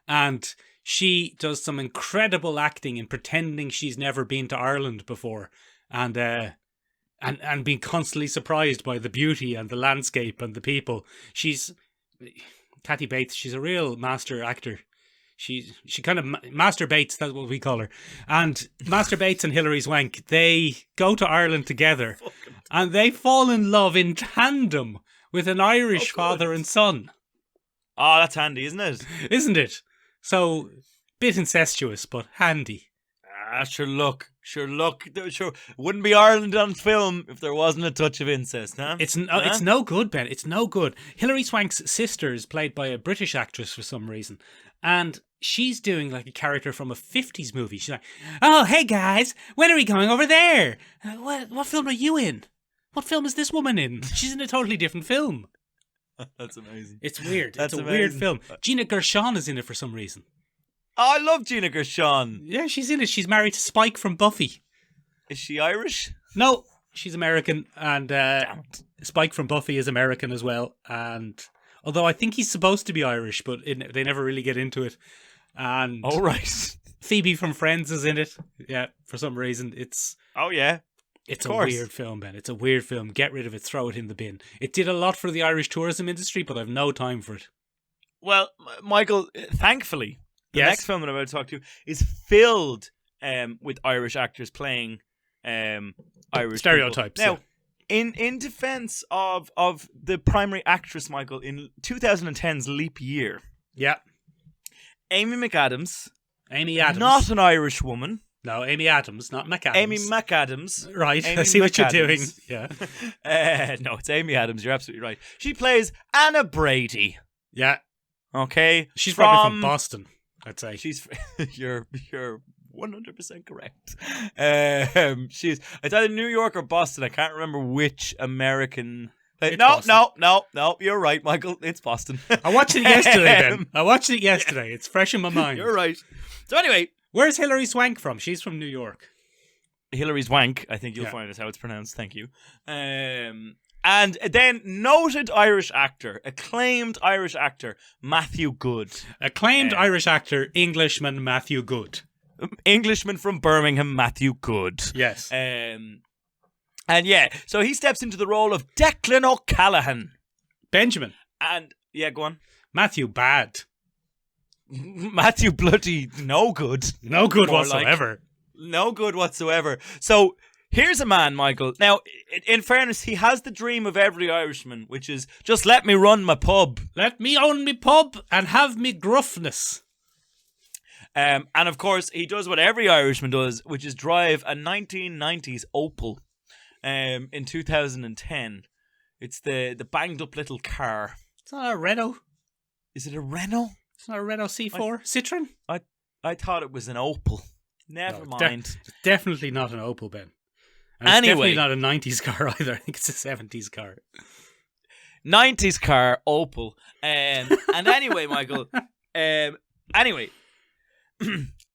S2: And she does some incredible acting in pretending she's never been to Ireland before. And being constantly surprised by the beauty and the landscape and the people. Kathy Bates, she's a real master actor. She kind of, Master Bates, that's what we call her. And Master Bates and Hilary Swank, they go to Ireland together and they fall in love in tandem with an Irish father and son.
S3: Oh, that's handy, isn't it?
S2: Isn't it? So, bit incestuous, but handy.
S3: Sure. Wouldn't be Ireland on film if there wasn't a touch of incest, huh?
S2: It's no good, Ben. It's no good. Hilary Swank's sister is played by a British actress for some reason. And she's doing like a character from a 50s movie. She's like, oh, hey guys, when are we going over there? What film are you in? What film is this woman in? She's in a totally different film.
S3: That's amazing.
S2: It's weird. It's a weird film. Gina Gershon is in it for some reason.
S3: Oh, I love Gina Gershon.
S2: Yeah, she's in it. She's married to Spike from Buffy.
S3: Is she Irish?
S2: No, she's American. And Spike from Buffy is American as well. And although I think he's supposed to be Irish, but they never really get into it. And
S3: all right.
S2: Phoebe from Friends is in it. Yeah, for some reason.
S3: Oh, yeah.
S2: It's a weird film, Ben. It's a weird film. Get rid of it. Throw it in the bin. It did a lot for the Irish tourism industry, but I've no time for it.
S3: Well, Michael, thankfully, the next film that I'm about to talk to is filled with Irish actors playing Irish
S2: stereotypes.
S3: Now, in defense of the primary actress, Michael, in 2010's leap year, Amy McAdams, not an Irish woman.
S2: No, Amy Adams, not McAdams.
S3: Amy McAdams.
S2: Right,
S3: Amy
S2: I see what you're doing.
S3: Yeah. No, it's Amy Adams. You're absolutely right. She plays Anna Brady.
S2: Yeah.
S3: Okay.
S2: She's probably from Boston, I'd say.
S3: You're 100% correct. She's it's either New York or Boston. I can't remember which American. No. You're right, Michael. It's Boston.
S2: I watched it yesterday, Ben. I watched it yesterday. It's fresh in my mind.
S3: You're right. So anyway.
S2: Where's Hilary Swank from? She's from New York.
S3: Hilary Swank, I think you'll find is how it's pronounced. Thank you. And then noted Irish actor, acclaimed Irish actor, Matthew Good.
S2: Acclaimed Irish actor, Englishman Matthew Good.
S3: Englishman from Birmingham, Matthew Good.
S2: Yes.
S3: And yeah, so he steps into the role of Declan O'Callaghan.
S2: Benjamin.
S3: And, yeah, go on.
S2: Matthew Bad.
S3: Matthew bloody no good.
S2: No good whatsoever.
S3: No good whatsoever. So here's a man, Michael. Now, in fairness, he has the dream of every Irishman, which is just let me run my pub.
S2: Let me own me pub and have me gruffness.
S3: And of course, he does what every Irishman does, which is drive a 1990s Opel in 2010. It's the banged up little car.
S2: It's not a Renault.
S3: Is it a Renault?
S2: It's not a Renault C4? Citroen?
S3: I thought it was an Opel. Never mind.
S2: Definitely not an Opel, Ben. And it's definitely not a 90s car either. I think it's a 70s car.
S3: 90s car, Opel. And anyway, Michael. Anyway,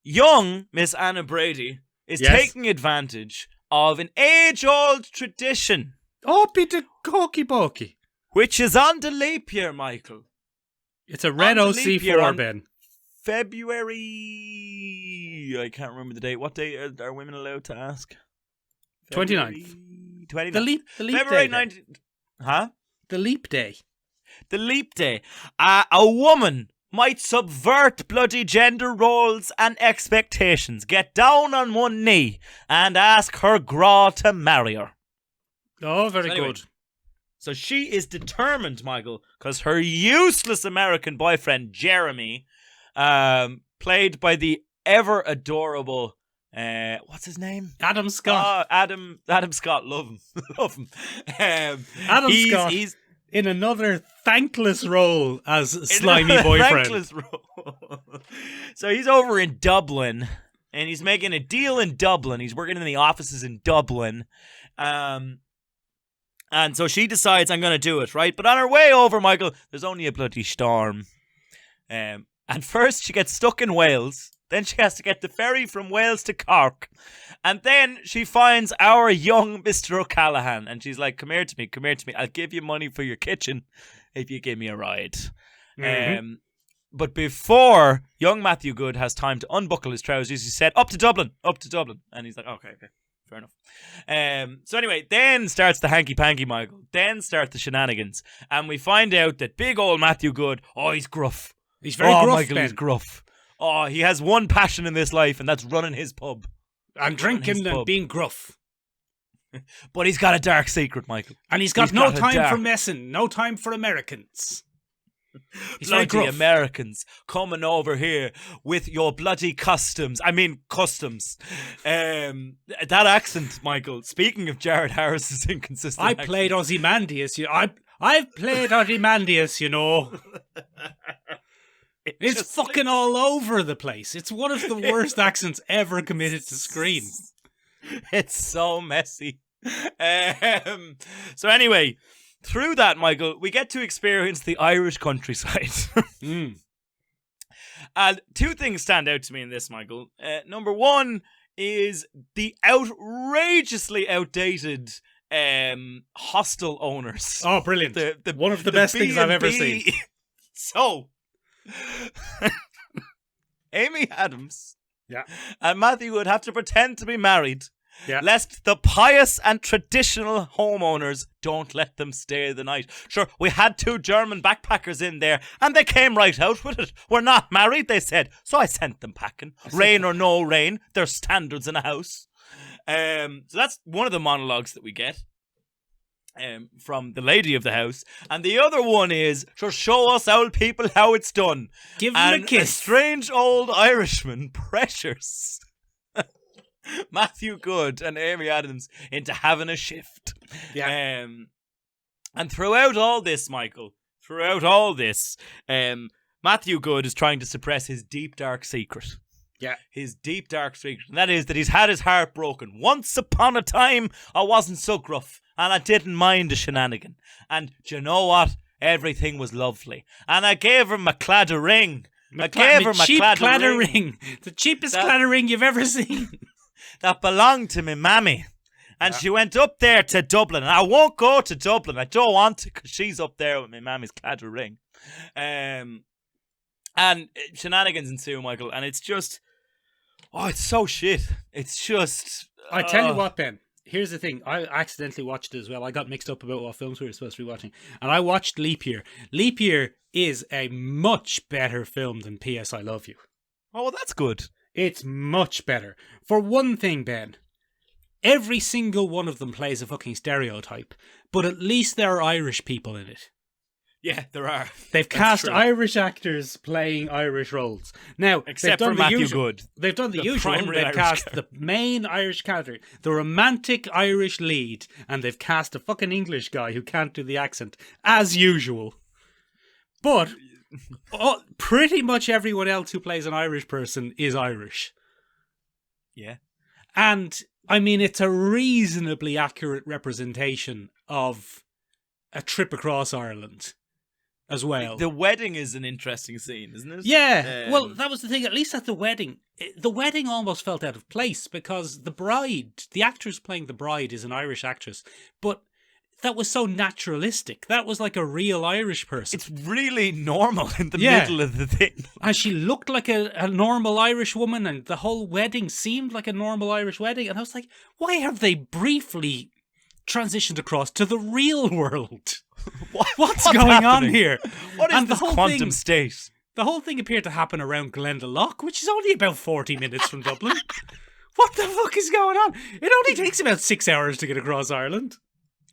S3: young Miss Anna Brady is taking advantage of an age-old tradition.
S2: Oh, be the corky pokey.
S3: Which is on the leap year, Michael.
S2: It's a red OC4, Ben.
S3: February... I can't remember the date. What day are women allowed to ask?
S2: 29th.
S3: 29th.
S2: The leap
S3: February
S2: day.
S3: 19th. Huh?
S2: The leap day.
S3: The leap day. A woman might subvert bloody gender roles and expectations, get down on one knee and ask her gra to marry her.
S2: Oh, very good.
S3: So she is determined, Michael, because her useless American boyfriend, Jeremy, played by the ever adorable, what's his name?
S2: Adam Scott.
S3: Adam Scott, love him. Love him.
S2: Adam Scott. He's in another thankless role as slimy boyfriend. Thankless role.
S3: So he's over in Dublin, and he's making a deal in Dublin. He's working in the offices in Dublin. And so she decides, I'm going to do it, right? But on her way over, Michael, there's only a bloody storm. And first she gets stuck in Wales. Then she has to get the ferry from Wales to Cork. And then she finds our young Mr. O'Callaghan. And she's like, come here to me. I'll give you money for your kitchen if you give me a ride. Mm-hmm. But before young Matthew Good has time to unbuckle his trousers, he said, up to Dublin. And he's like, okay. Fair enough. So anyway, then starts the hanky-panky, Michael. Then start the shenanigans. And we find out that big old Matthew Good, he's gruff.
S2: He's very gruff,
S3: Michael,
S2: Ben.
S3: He's gruff. Oh, he has one passion in this life, and that's running his pub.
S2: And drinking and being gruff.
S3: But he's got a dark secret, Michael.
S2: And he's got no time for messing, no time for Americans.
S3: He's bloody Americans coming over here with your bloody customs. That accent, Michael. Speaking of Jared Harris's inconsistent accent.
S2: Played Ozymandias. I've played Ozymandias, you know. It's fucking all over the place. It's one of the worst accents ever committed to screen.
S3: It's so messy. So anyway, through that, Michael, we get to experience the Irish countryside. And two things stand out to me in this, Michael. Number one is the outrageously outdated hostel owners.
S2: Oh, brilliant. One of the best things I've ever seen.
S3: So, Amy Adams and Matthew would have to pretend to be married lest the pious and traditional homeowners don't let them stay the night. Sure, we had two German backpackers in there and they came right out with it. We're not married, they said. So I sent them packing. Rain or no rain, there's standards in a house. So that's one of the monologues that we get from the lady of the house. And the other one is, show us old people how it's done.
S2: Give them a kiss.
S3: A strange old Irishman pressures Matthew Good and Amy Adams into having a shift. Yeah. And throughout all this, Michael, Matthew Good is trying to suppress his deep, dark secret.
S2: Yeah.
S3: His deep, dark secret. And that is that he's had his heart broken. Once upon a time, I wasn't so gruff. And I didn't mind the shenanigan. And do you know what? Everything was lovely. And I gave her my cladder ring.
S2: My cheap cladder ring. The cheapest cladder ring you've ever seen.
S3: That belonged to me mammy. And she went up there to Dublin. And I won't go to Dublin. I don't want to because she's up there with my mammy's cladder ring. And shenanigans ensue, Michael. And it's just... it's so shit. It's just...
S2: I tell you what, Ben. Here's the thing. I accidentally watched it as well. I got mixed up about what films we were supposed to be watching. And I watched Leap Year. Leap Year is a much better film than P.S. I Love You.
S3: Oh, well, that's good.
S2: It's much better. For one thing, Ben, every single one of them plays a fucking stereotype, but at least there are Irish people in it.
S3: Yeah, there are.
S2: They've cast Irish actors playing Irish roles. Now,
S3: except for Matthew Good.
S2: They've done the usual. They've cast the main Irish character, the romantic Irish lead, and they've cast a fucking English guy who can't do the accent, as usual. But pretty much everyone else who plays an Irish person is Irish.
S3: Yeah.
S2: And I mean, it's a reasonably accurate representation of a trip across Ireland as well.
S3: The wedding is an interesting scene, isn't it?
S2: Yeah, well, that was the thing. At least at the wedding almost felt out of place because the bride, the actress playing the bride, is an Irish actress, but that was so naturalistic. That was like a real Irish person.
S3: It's really normal in the middle of the thing.
S2: And she looked like a normal Irish woman, and the whole wedding seemed like a normal Irish wedding. And I was like, why have they briefly transitioned across to the real world? What's going
S3: happening?
S2: on here?
S3: What is
S2: and
S3: this quantum state?
S2: The whole thing appeared to happen around Glendalough, which is only about 40 minutes from Dublin. What the fuck is going on? It only takes about 6 hours to get across Ireland.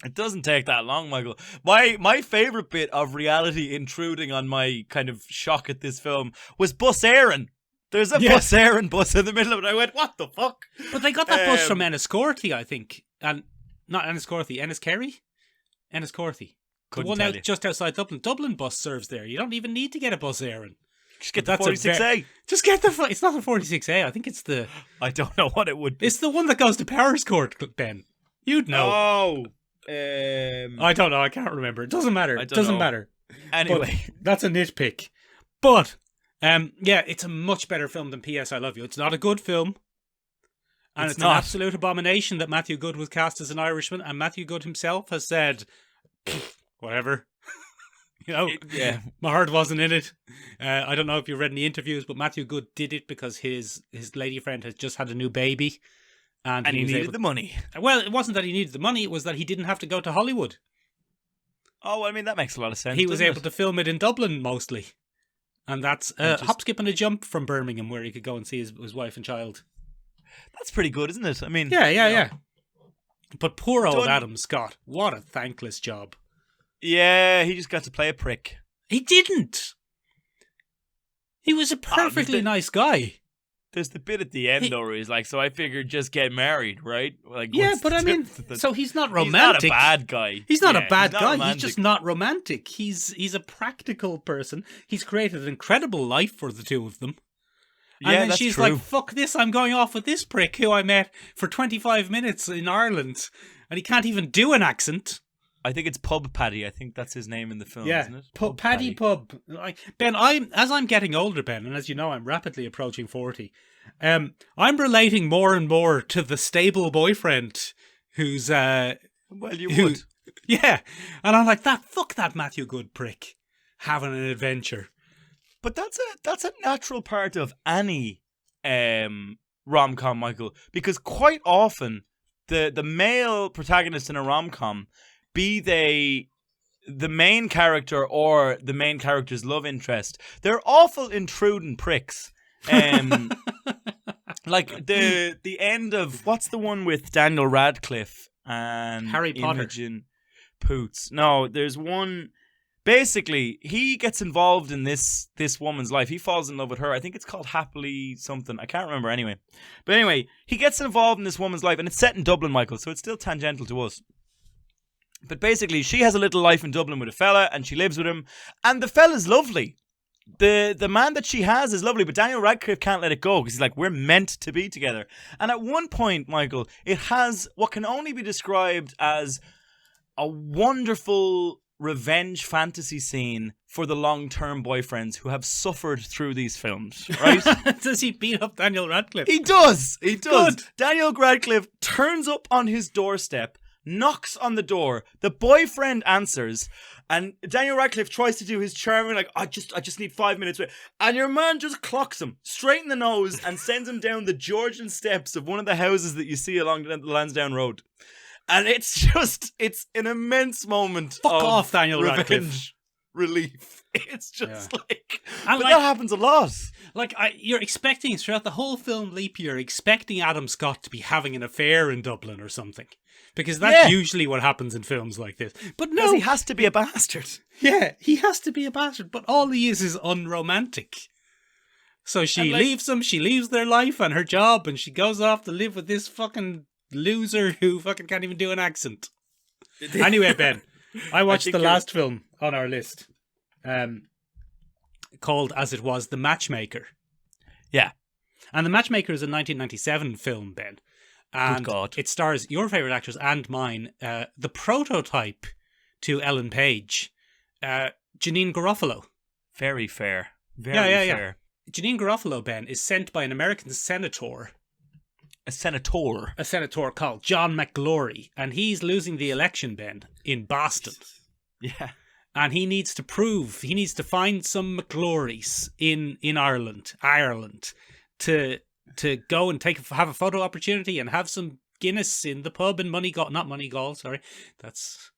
S3: It doesn't take that long, Michael. My favourite bit of reality intruding on my kind of shock at this film was bus Éireann. There's a bus Éireann bus in the middle of it. I went, what the fuck?
S2: But they got that bus from Enniscorthy, I think. And not Enniscorthy, Enniskerry? Enniscorthy. The one out just outside Dublin. Dublin bus serves there. You don't even need to get a bus Éireann.
S3: Just get the 46A.
S2: Just get the... It's not the 46A. I think it's the...
S3: I don't know what it would be.
S2: It's the one that goes to Powerscourt, Ben. You'd know.
S3: Oh.
S2: I don't know. I can't remember. It doesn't matter. It doesn't matter.
S3: Anyway.
S2: But that's a nitpick. But, yeah, it's a much better film than P.S. I Love You. It's not a good film. And it's an absolute abomination that Matthew Good was cast as an Irishman. And Matthew Good himself has said, whatever. You know, my heart wasn't in it. I don't know if you've read any interviews, but Matthew Good did it because his lady friend has just had a new baby. And
S3: he needed the money.
S2: Well, it wasn't that he needed the money, it was that he didn't have to go to Hollywood.
S3: Oh, I mean, that makes a lot of sense.
S2: He was able to film it in Dublin, mostly. And that's a hop, skip, and a jump from Birmingham, where he could go and see his wife and child.
S3: That's pretty good, isn't it? I mean...
S2: Yeah. But poor old Adam Scott, what a thankless job.
S3: Yeah, he just got to play a prick.
S2: He didn't. He was a perfectly nice guy.
S3: There's the bit at the end, though, where he's like, so I figured just get married, right? Like,
S2: yeah, but I mean, so he's not romantic.
S3: He's not a bad guy.
S2: He's not a bad guy. Romantic. He's just not romantic. He's a practical person. He's created an incredible life for the two of them. And then she's like, fuck this, I'm going off with this prick who I met for 25 minutes in Ireland. And he can't even do an accent.
S3: I think it's Pub Paddy. I think that's his name in the film, isn't it?
S2: Paddy Pub. Like, Ben, as I'm getting older, Ben, and as you know, I'm rapidly approaching 40, I'm relating more and more to the stable boyfriend who's... well,
S3: you would.
S2: Yeah. And I'm like, fuck that Matthew Good prick having an adventure.
S3: But that's a natural part of any rom-com, Michael, because quite often the male protagonist in a rom-com, be they the main character or the main character's love interest, they're awful intruding pricks. Like the end of, what's the one with Daniel Radcliffe and
S2: Harry Potter.
S3: Imogen Poots? No, there's one. Basically, he gets involved in this woman's life. He falls in love with her. I think it's called Happily something. I can't remember anyway. But anyway, he gets involved in this woman's life, and it's set in Dublin, Michael, so it's still tangential to us. But basically, she has a little life in Dublin with a fella, and she lives with him, and the fella's lovely. The man that she has is lovely, but Daniel Radcliffe can't let it go because he's like, we're meant to be together. And at one point, Michael, it has what can only be described as a wonderful revenge fantasy scene for the long-term boyfriends who have suffered through these films, right?
S2: Does he beat up Daniel Radcliffe?
S3: He does.
S2: Good.
S3: Daniel Radcliffe turns up on his doorstep, knocks on the door, the boyfriend answers, and Daniel Radcliffe tries to do his charming, like, I just need 5 minutes. And your man just clocks him straight in the nose and sends him down the Georgian steps of one of the houses that you see along the Lansdowne Road. And it's an immense moment.
S2: Fuck off, Daniel Radcliffe.
S3: Relief. It's just like,
S2: and
S3: but that happens a lot.
S2: Like, you're expecting throughout the whole film leap, you're expecting Adam Scott to be having an affair in Dublin or something. Because that's usually what happens in films like this. But no.
S3: He has to be a bastard.
S2: Yeah, he has to be a bastard. But all he is unromantic. So she leaves him, she leaves their life and her job, and she goes off to live with this fucking loser who fucking can't even do an accent. Anyway, Ben, I watched the last film on our list, called, as it was, The Matchmaker.
S3: Yeah.
S2: And The Matchmaker is a 1997 film, Ben. And
S3: Good God.
S2: it stars your favourite actress and mine, the prototype to Ellen Page, Janine Garofalo.
S3: Very fair. Very fair.
S2: Janine Garofalo, Ben, is sent by an American senator.
S3: A senator.
S2: A senator called John McGlory. And he's losing the election, Ben, in Boston.
S3: Yeah.
S2: And he needs to find some McGlorys in Ireland, to go and have a photo opportunity and have some Guinness in the pub in Moneygall, sorry. That's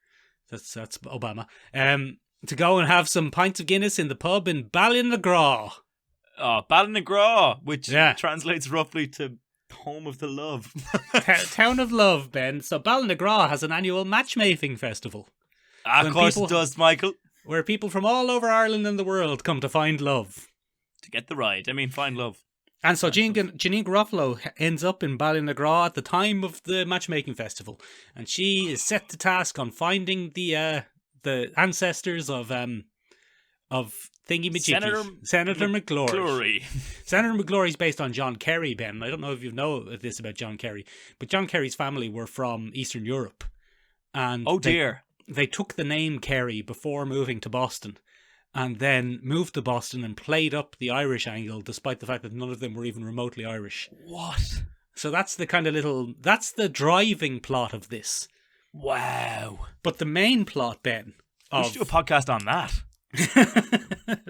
S2: Obama. To go and have some pints of Guinness in the pub in Ballinagraa.
S3: Oh, Ballinagraa, which translates roughly to home of the love.
S2: Town of love, Ben. So Ballinagraa has an annual matchmaking festival.
S3: Of course it does, Michael.
S2: Where people from all over Ireland and the world come to find love.
S3: To get the ride. I mean, find love.
S2: And so Janine Garofalo ends up in Ballinagraa at the time of the matchmaking festival. And she is set to task on finding the ancestors of Thingy-Majiggy. Senator McGlory. Senator McGlory is based on John Kerry, Ben. I don't know if you know this about John Kerry, but John Kerry's family were from Eastern Europe. And They took the name Kerry before moving to Boston, and then moved to Boston and played up the Irish angle, despite the fact that none of them were even remotely Irish.
S3: What?
S2: So that's the that's the driving plot of this.
S3: Wow.
S2: But the main plot, Ben,
S3: we should do a podcast on that.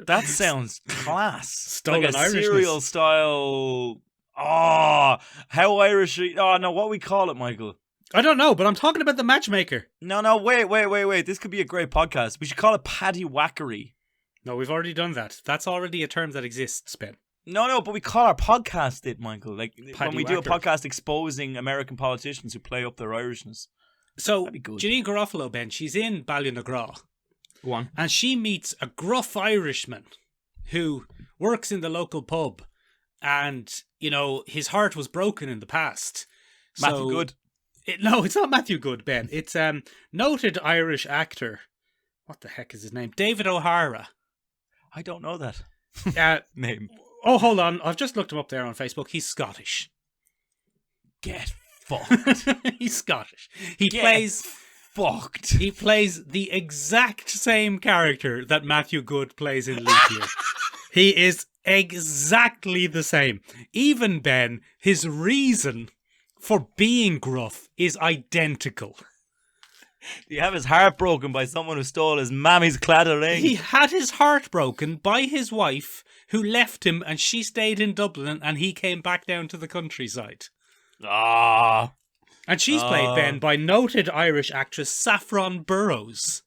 S3: That sounds class.
S2: Stolen
S3: like a
S2: Irishness.
S3: serial style. Oh, how Irish. Oh, no, what we call it, Michael?
S2: I don't know, but I'm talking about the matchmaker.
S3: No, wait. This could be a great podcast. We should call it Paddy Whackery.
S2: No, we've already done that. That's already a term that exists, Ben.
S3: No, but we call our podcast it, Michael. Like
S2: Paddy
S3: when we do a
S2: Whacker.
S3: podcast exposing American politicians who play up their Irishness.
S2: So,
S3: That'd be good.
S2: Janine Garofalo, Ben, she's in Ballinagraa.
S3: Go on.
S2: And she meets a gruff Irishman who works in the local pub. And, his heart was broken in the past.
S3: Matthew Good.
S2: No, it's not Matthew Good, Ben. It's noted Irish actor. What the heck is his name? David O'Hara.
S3: I don't know that name.
S2: Oh, hold on. I've just looked him up there on Facebook. He's Scottish.
S3: Get fucked.
S2: He's Scottish. He plays the exact same character that Matthew Good plays in Leap Year. He is exactly the same. Even Ben, his reason for being gruff is identical.
S3: You have his heart broken by someone who stole his mammy's claddagh ring.
S2: He had his heart broken by his wife, who left him, and she stayed in Dublin, and he came back down to the countryside.
S3: Ah.
S2: And she's played, Ben, by noted Irish actress Saffron Burrows,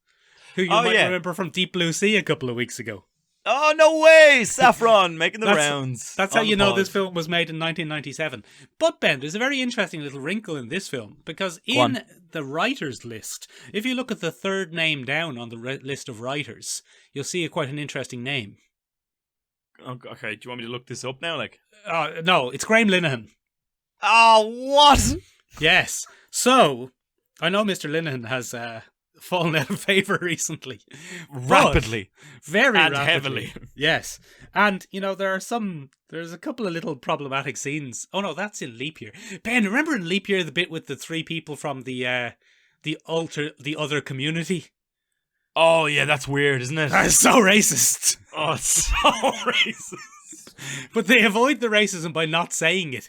S2: who you might remember from Deep Blue Sea a couple of weeks ago.
S3: Oh, no way! Saffron making the rounds.
S2: That's how you know this film was made in 1997. But, Ben, there's a very interesting little wrinkle in this film, because in the writers' list, if you look at the third name down on the list of writers, you'll see quite an interesting name.
S3: Okay, do you want me to look this up now?
S2: No, it's Graham Linehan.
S3: Oh, what?
S2: Yes. So, I know Mr. Linehan has fallen out of favour recently.
S3: Rapidly.
S2: Very
S3: and
S2: rapidly.
S3: heavily.
S2: Yes. And, there's a couple of little problematic scenes. Oh no, that's in Leap Year. Ben, remember in Leap Year the bit with the three people from the other community?
S3: Oh yeah, that's weird, isn't it?
S2: That's so racist.
S3: Oh, it's so racist.
S2: But they avoid the racism by not saying it.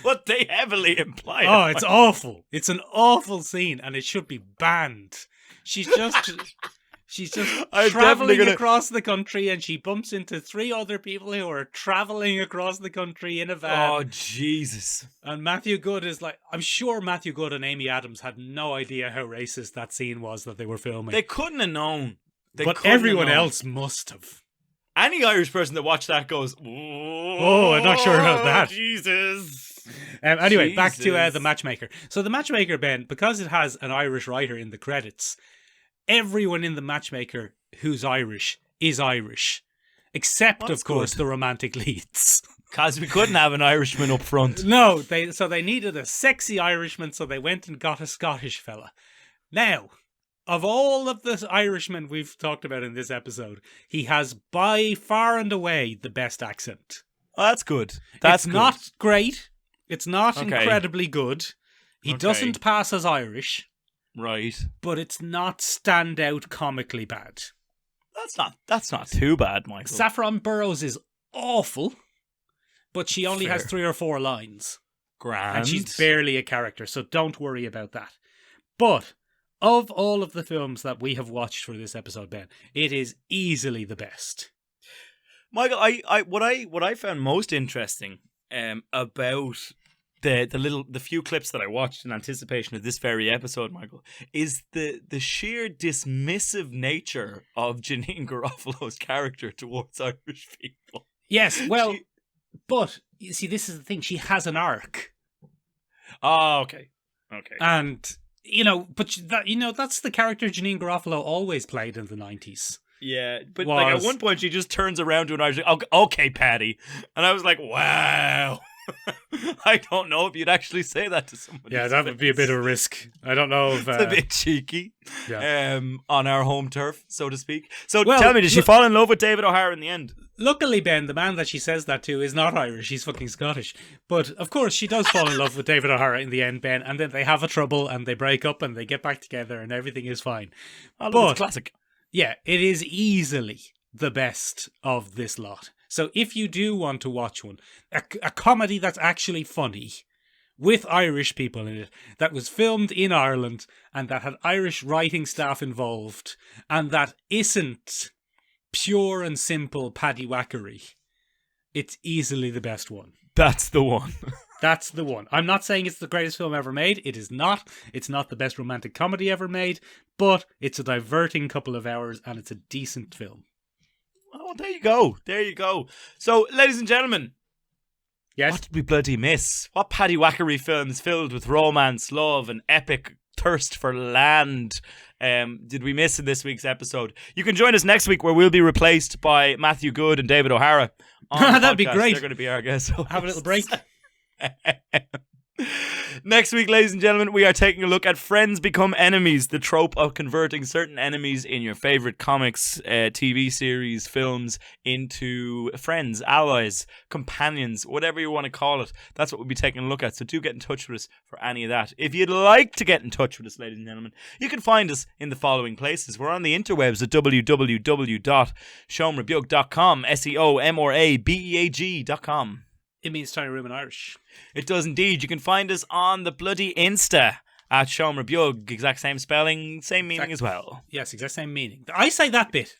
S3: But they heavily imply it.
S2: Oh, it's awful. It's an awful scene, and it should be banned. She's just traveling across the country, and she bumps into three other people who are traveling across the country in a van.
S3: Oh, Jesus.
S2: And Matthew Good is like, I'm sure Matthew Good and Amy Adams had no idea how racist that scene was that they were filming.
S3: They couldn't have known.
S2: But everyone else must have.
S3: Any Irish person that watched that goes,
S2: oh, I'm not sure about that.
S3: Jesus.
S2: Anyway, back to the matchmaker. So the matchmaker, Ben, because it has an Irish writer in the credits, everyone in the matchmaker who's Irish is Irish. Except, of course, the romantic leads.
S3: Because we couldn't have an Irishman up front.
S2: No, they needed a sexy Irishman, so they went and got a Scottish fella. Now, of all of the Irishmen we've talked about in this episode, he has by far and away the best accent.
S3: Oh, that's good. That's good.
S2: Not great. It's not
S3: Okay.
S2: incredibly good. He
S3: Okay.
S2: doesn't pass as Irish,
S3: Right.
S2: but it's not standout comically bad.
S3: That's not too bad, Michael.
S2: Saffron Burrows is awful, but she only has
S3: Fair.
S2: 3 or 4 lines.
S3: Grand.
S2: And she's barely a character, so don't worry about that. But of all of the films that we have watched for this episode, Ben, it is easily the best.
S3: Michael, what I found most interesting about the few clips that I watched in anticipation of this very episode, Michael, is the sheer dismissive nature of Janine Garofalo's character towards Irish people.
S2: Yes, well, but you see, this is the thing. She has an arc,
S3: Oh, okay.
S2: and that's the character Janine Garofalo always played in the 90s.
S3: Yeah, but like at one point she just turns around to an Irish, okay, Paddy, and I was like, wow. I don't know if you'd actually say that to somebody.
S2: Yeah, that would be a bit of a risk. I don't know if...
S3: It's a bit cheeky.
S2: Yeah.
S3: On our home turf, so to speak. So
S2: Well,
S3: tell me, did she fall in love with David O'Hara in the end?
S2: Luckily, Ben, the man that she says that to is not Irish. He's fucking Scottish. But, of course, she does fall in love with David O'Hara in the end, Ben, and then they have a trouble, and they break up, and they get back together, and everything is fine.
S3: But it's classic.
S2: Yeah, it is easily the best of this lot. So if you do want to watch one, a comedy that's actually funny, with Irish people in it, that was filmed in Ireland, and that had Irish writing staff involved, and that isn't pure and simple paddywhackery, it's easily the best one.
S3: That's the one.
S2: That's the one. I'm not saying it's the greatest film ever made. It is not. It's not the best romantic comedy ever made, but it's a diverting couple of hours, and it's a decent film.
S3: Oh, there you go. There you go. So, ladies and gentlemen,
S2: Yes?
S3: what did we bloody miss? What paddywhackery films filled with romance, love, and epic thirst for land did we miss in this week's episode? You can join us next week where we'll be replaced by Matthew Good and David O'Hara.
S2: That'd be great.
S3: They're going to be our guests.
S2: Have a little break.
S3: Next week, ladies and gentlemen, we are taking a look at Friends Become Enemies, the trope of converting certain enemies in your favorite comics, TV series, films into friends, allies, companions, whatever you want to call it. That's what we'll be taking a look at. So do get in touch with us for any of that. If you'd like to get in touch with us, ladies and gentlemen, you can find us in the following places. We're on the interwebs at www.seomrabeag.com, SEOMRABEAG.com.
S2: It means tiny room in Irish.
S3: It does indeed. You can find us on the bloody Insta at Seomra Beag. Exact same spelling, same meaning as well.
S2: Yes, exact same meaning. I say that bit.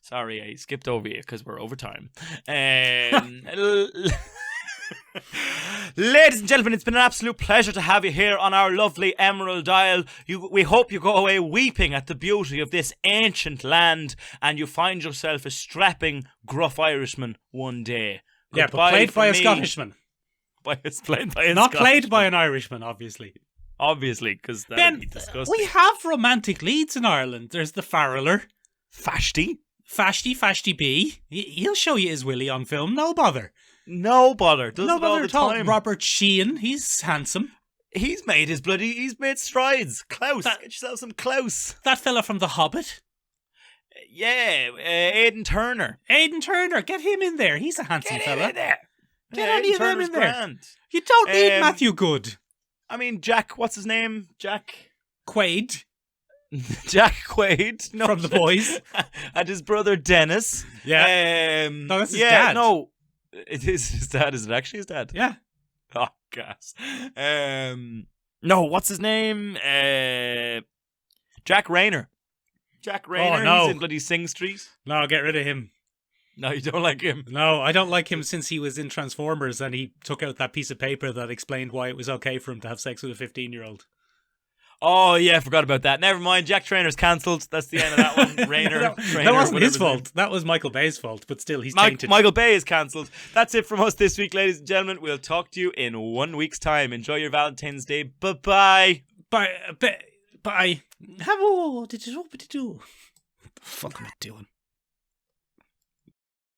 S3: Sorry, I skipped over you because we're over time. Ladies and gentlemen, it's been an absolute pleasure to have you here on our lovely Emerald Isle. We hope you go away weeping at the beauty of this ancient land and you find yourself a strapping, gruff Irishman one day.
S2: Yeah, but played by a Scottishman. Not played by an Irishman, obviously.
S3: Obviously, because that would be disgusting.
S2: We have romantic leads in Ireland. There's the Farreller.
S3: Fashty
S2: B. He'll show you his willy on film. No bother.
S3: No bother. Does
S2: no
S3: it all
S2: bother
S3: the
S2: at all.
S3: time.
S2: Robert Sheehan. He's handsome.
S3: He's made strides. Klaus. Get yourself some Klaus.
S2: That fella from The Hobbit.
S3: Yeah, Aidan Turner.
S2: Get him in there. He's a handsome fella.
S3: In there.
S2: Get any of them in there.
S3: Grand.
S2: You don't need Matthew Good.
S3: I mean, Jack, what's his name? Jack
S2: Quaid.
S3: Jack Quaid. No,
S2: from The Boys.
S3: And his brother Dennis.
S2: Yeah. No, that's his dad.
S3: No, it is his dad. Is it actually his dad?
S2: Yeah.
S3: Oh, gas. No, what's his name? Jack Rayner. Jack Rayner.
S2: Oh, no.
S3: He's in bloody Sing Street.
S2: No, get rid of him.
S3: No, you don't like him?
S2: No, I don't like him since he was in Transformers and he took out that piece of paper that explained why it was okay for him to have sex with a 15-year-old.
S3: Oh, yeah, I forgot about that. Never mind. Jack Trainor's cancelled. That's the end of that one. Rayner.
S2: That wasn't his fault. That was Michael Bay's fault, but still, he's tainted.
S3: Michael Bay is cancelled. That's it from us this week, ladies and gentlemen. We'll talk to you in 1 week's time. Enjoy your Valentine's Day. Bye-bye.
S2: Bye. Bye. What did you do? What the fuck am I doing?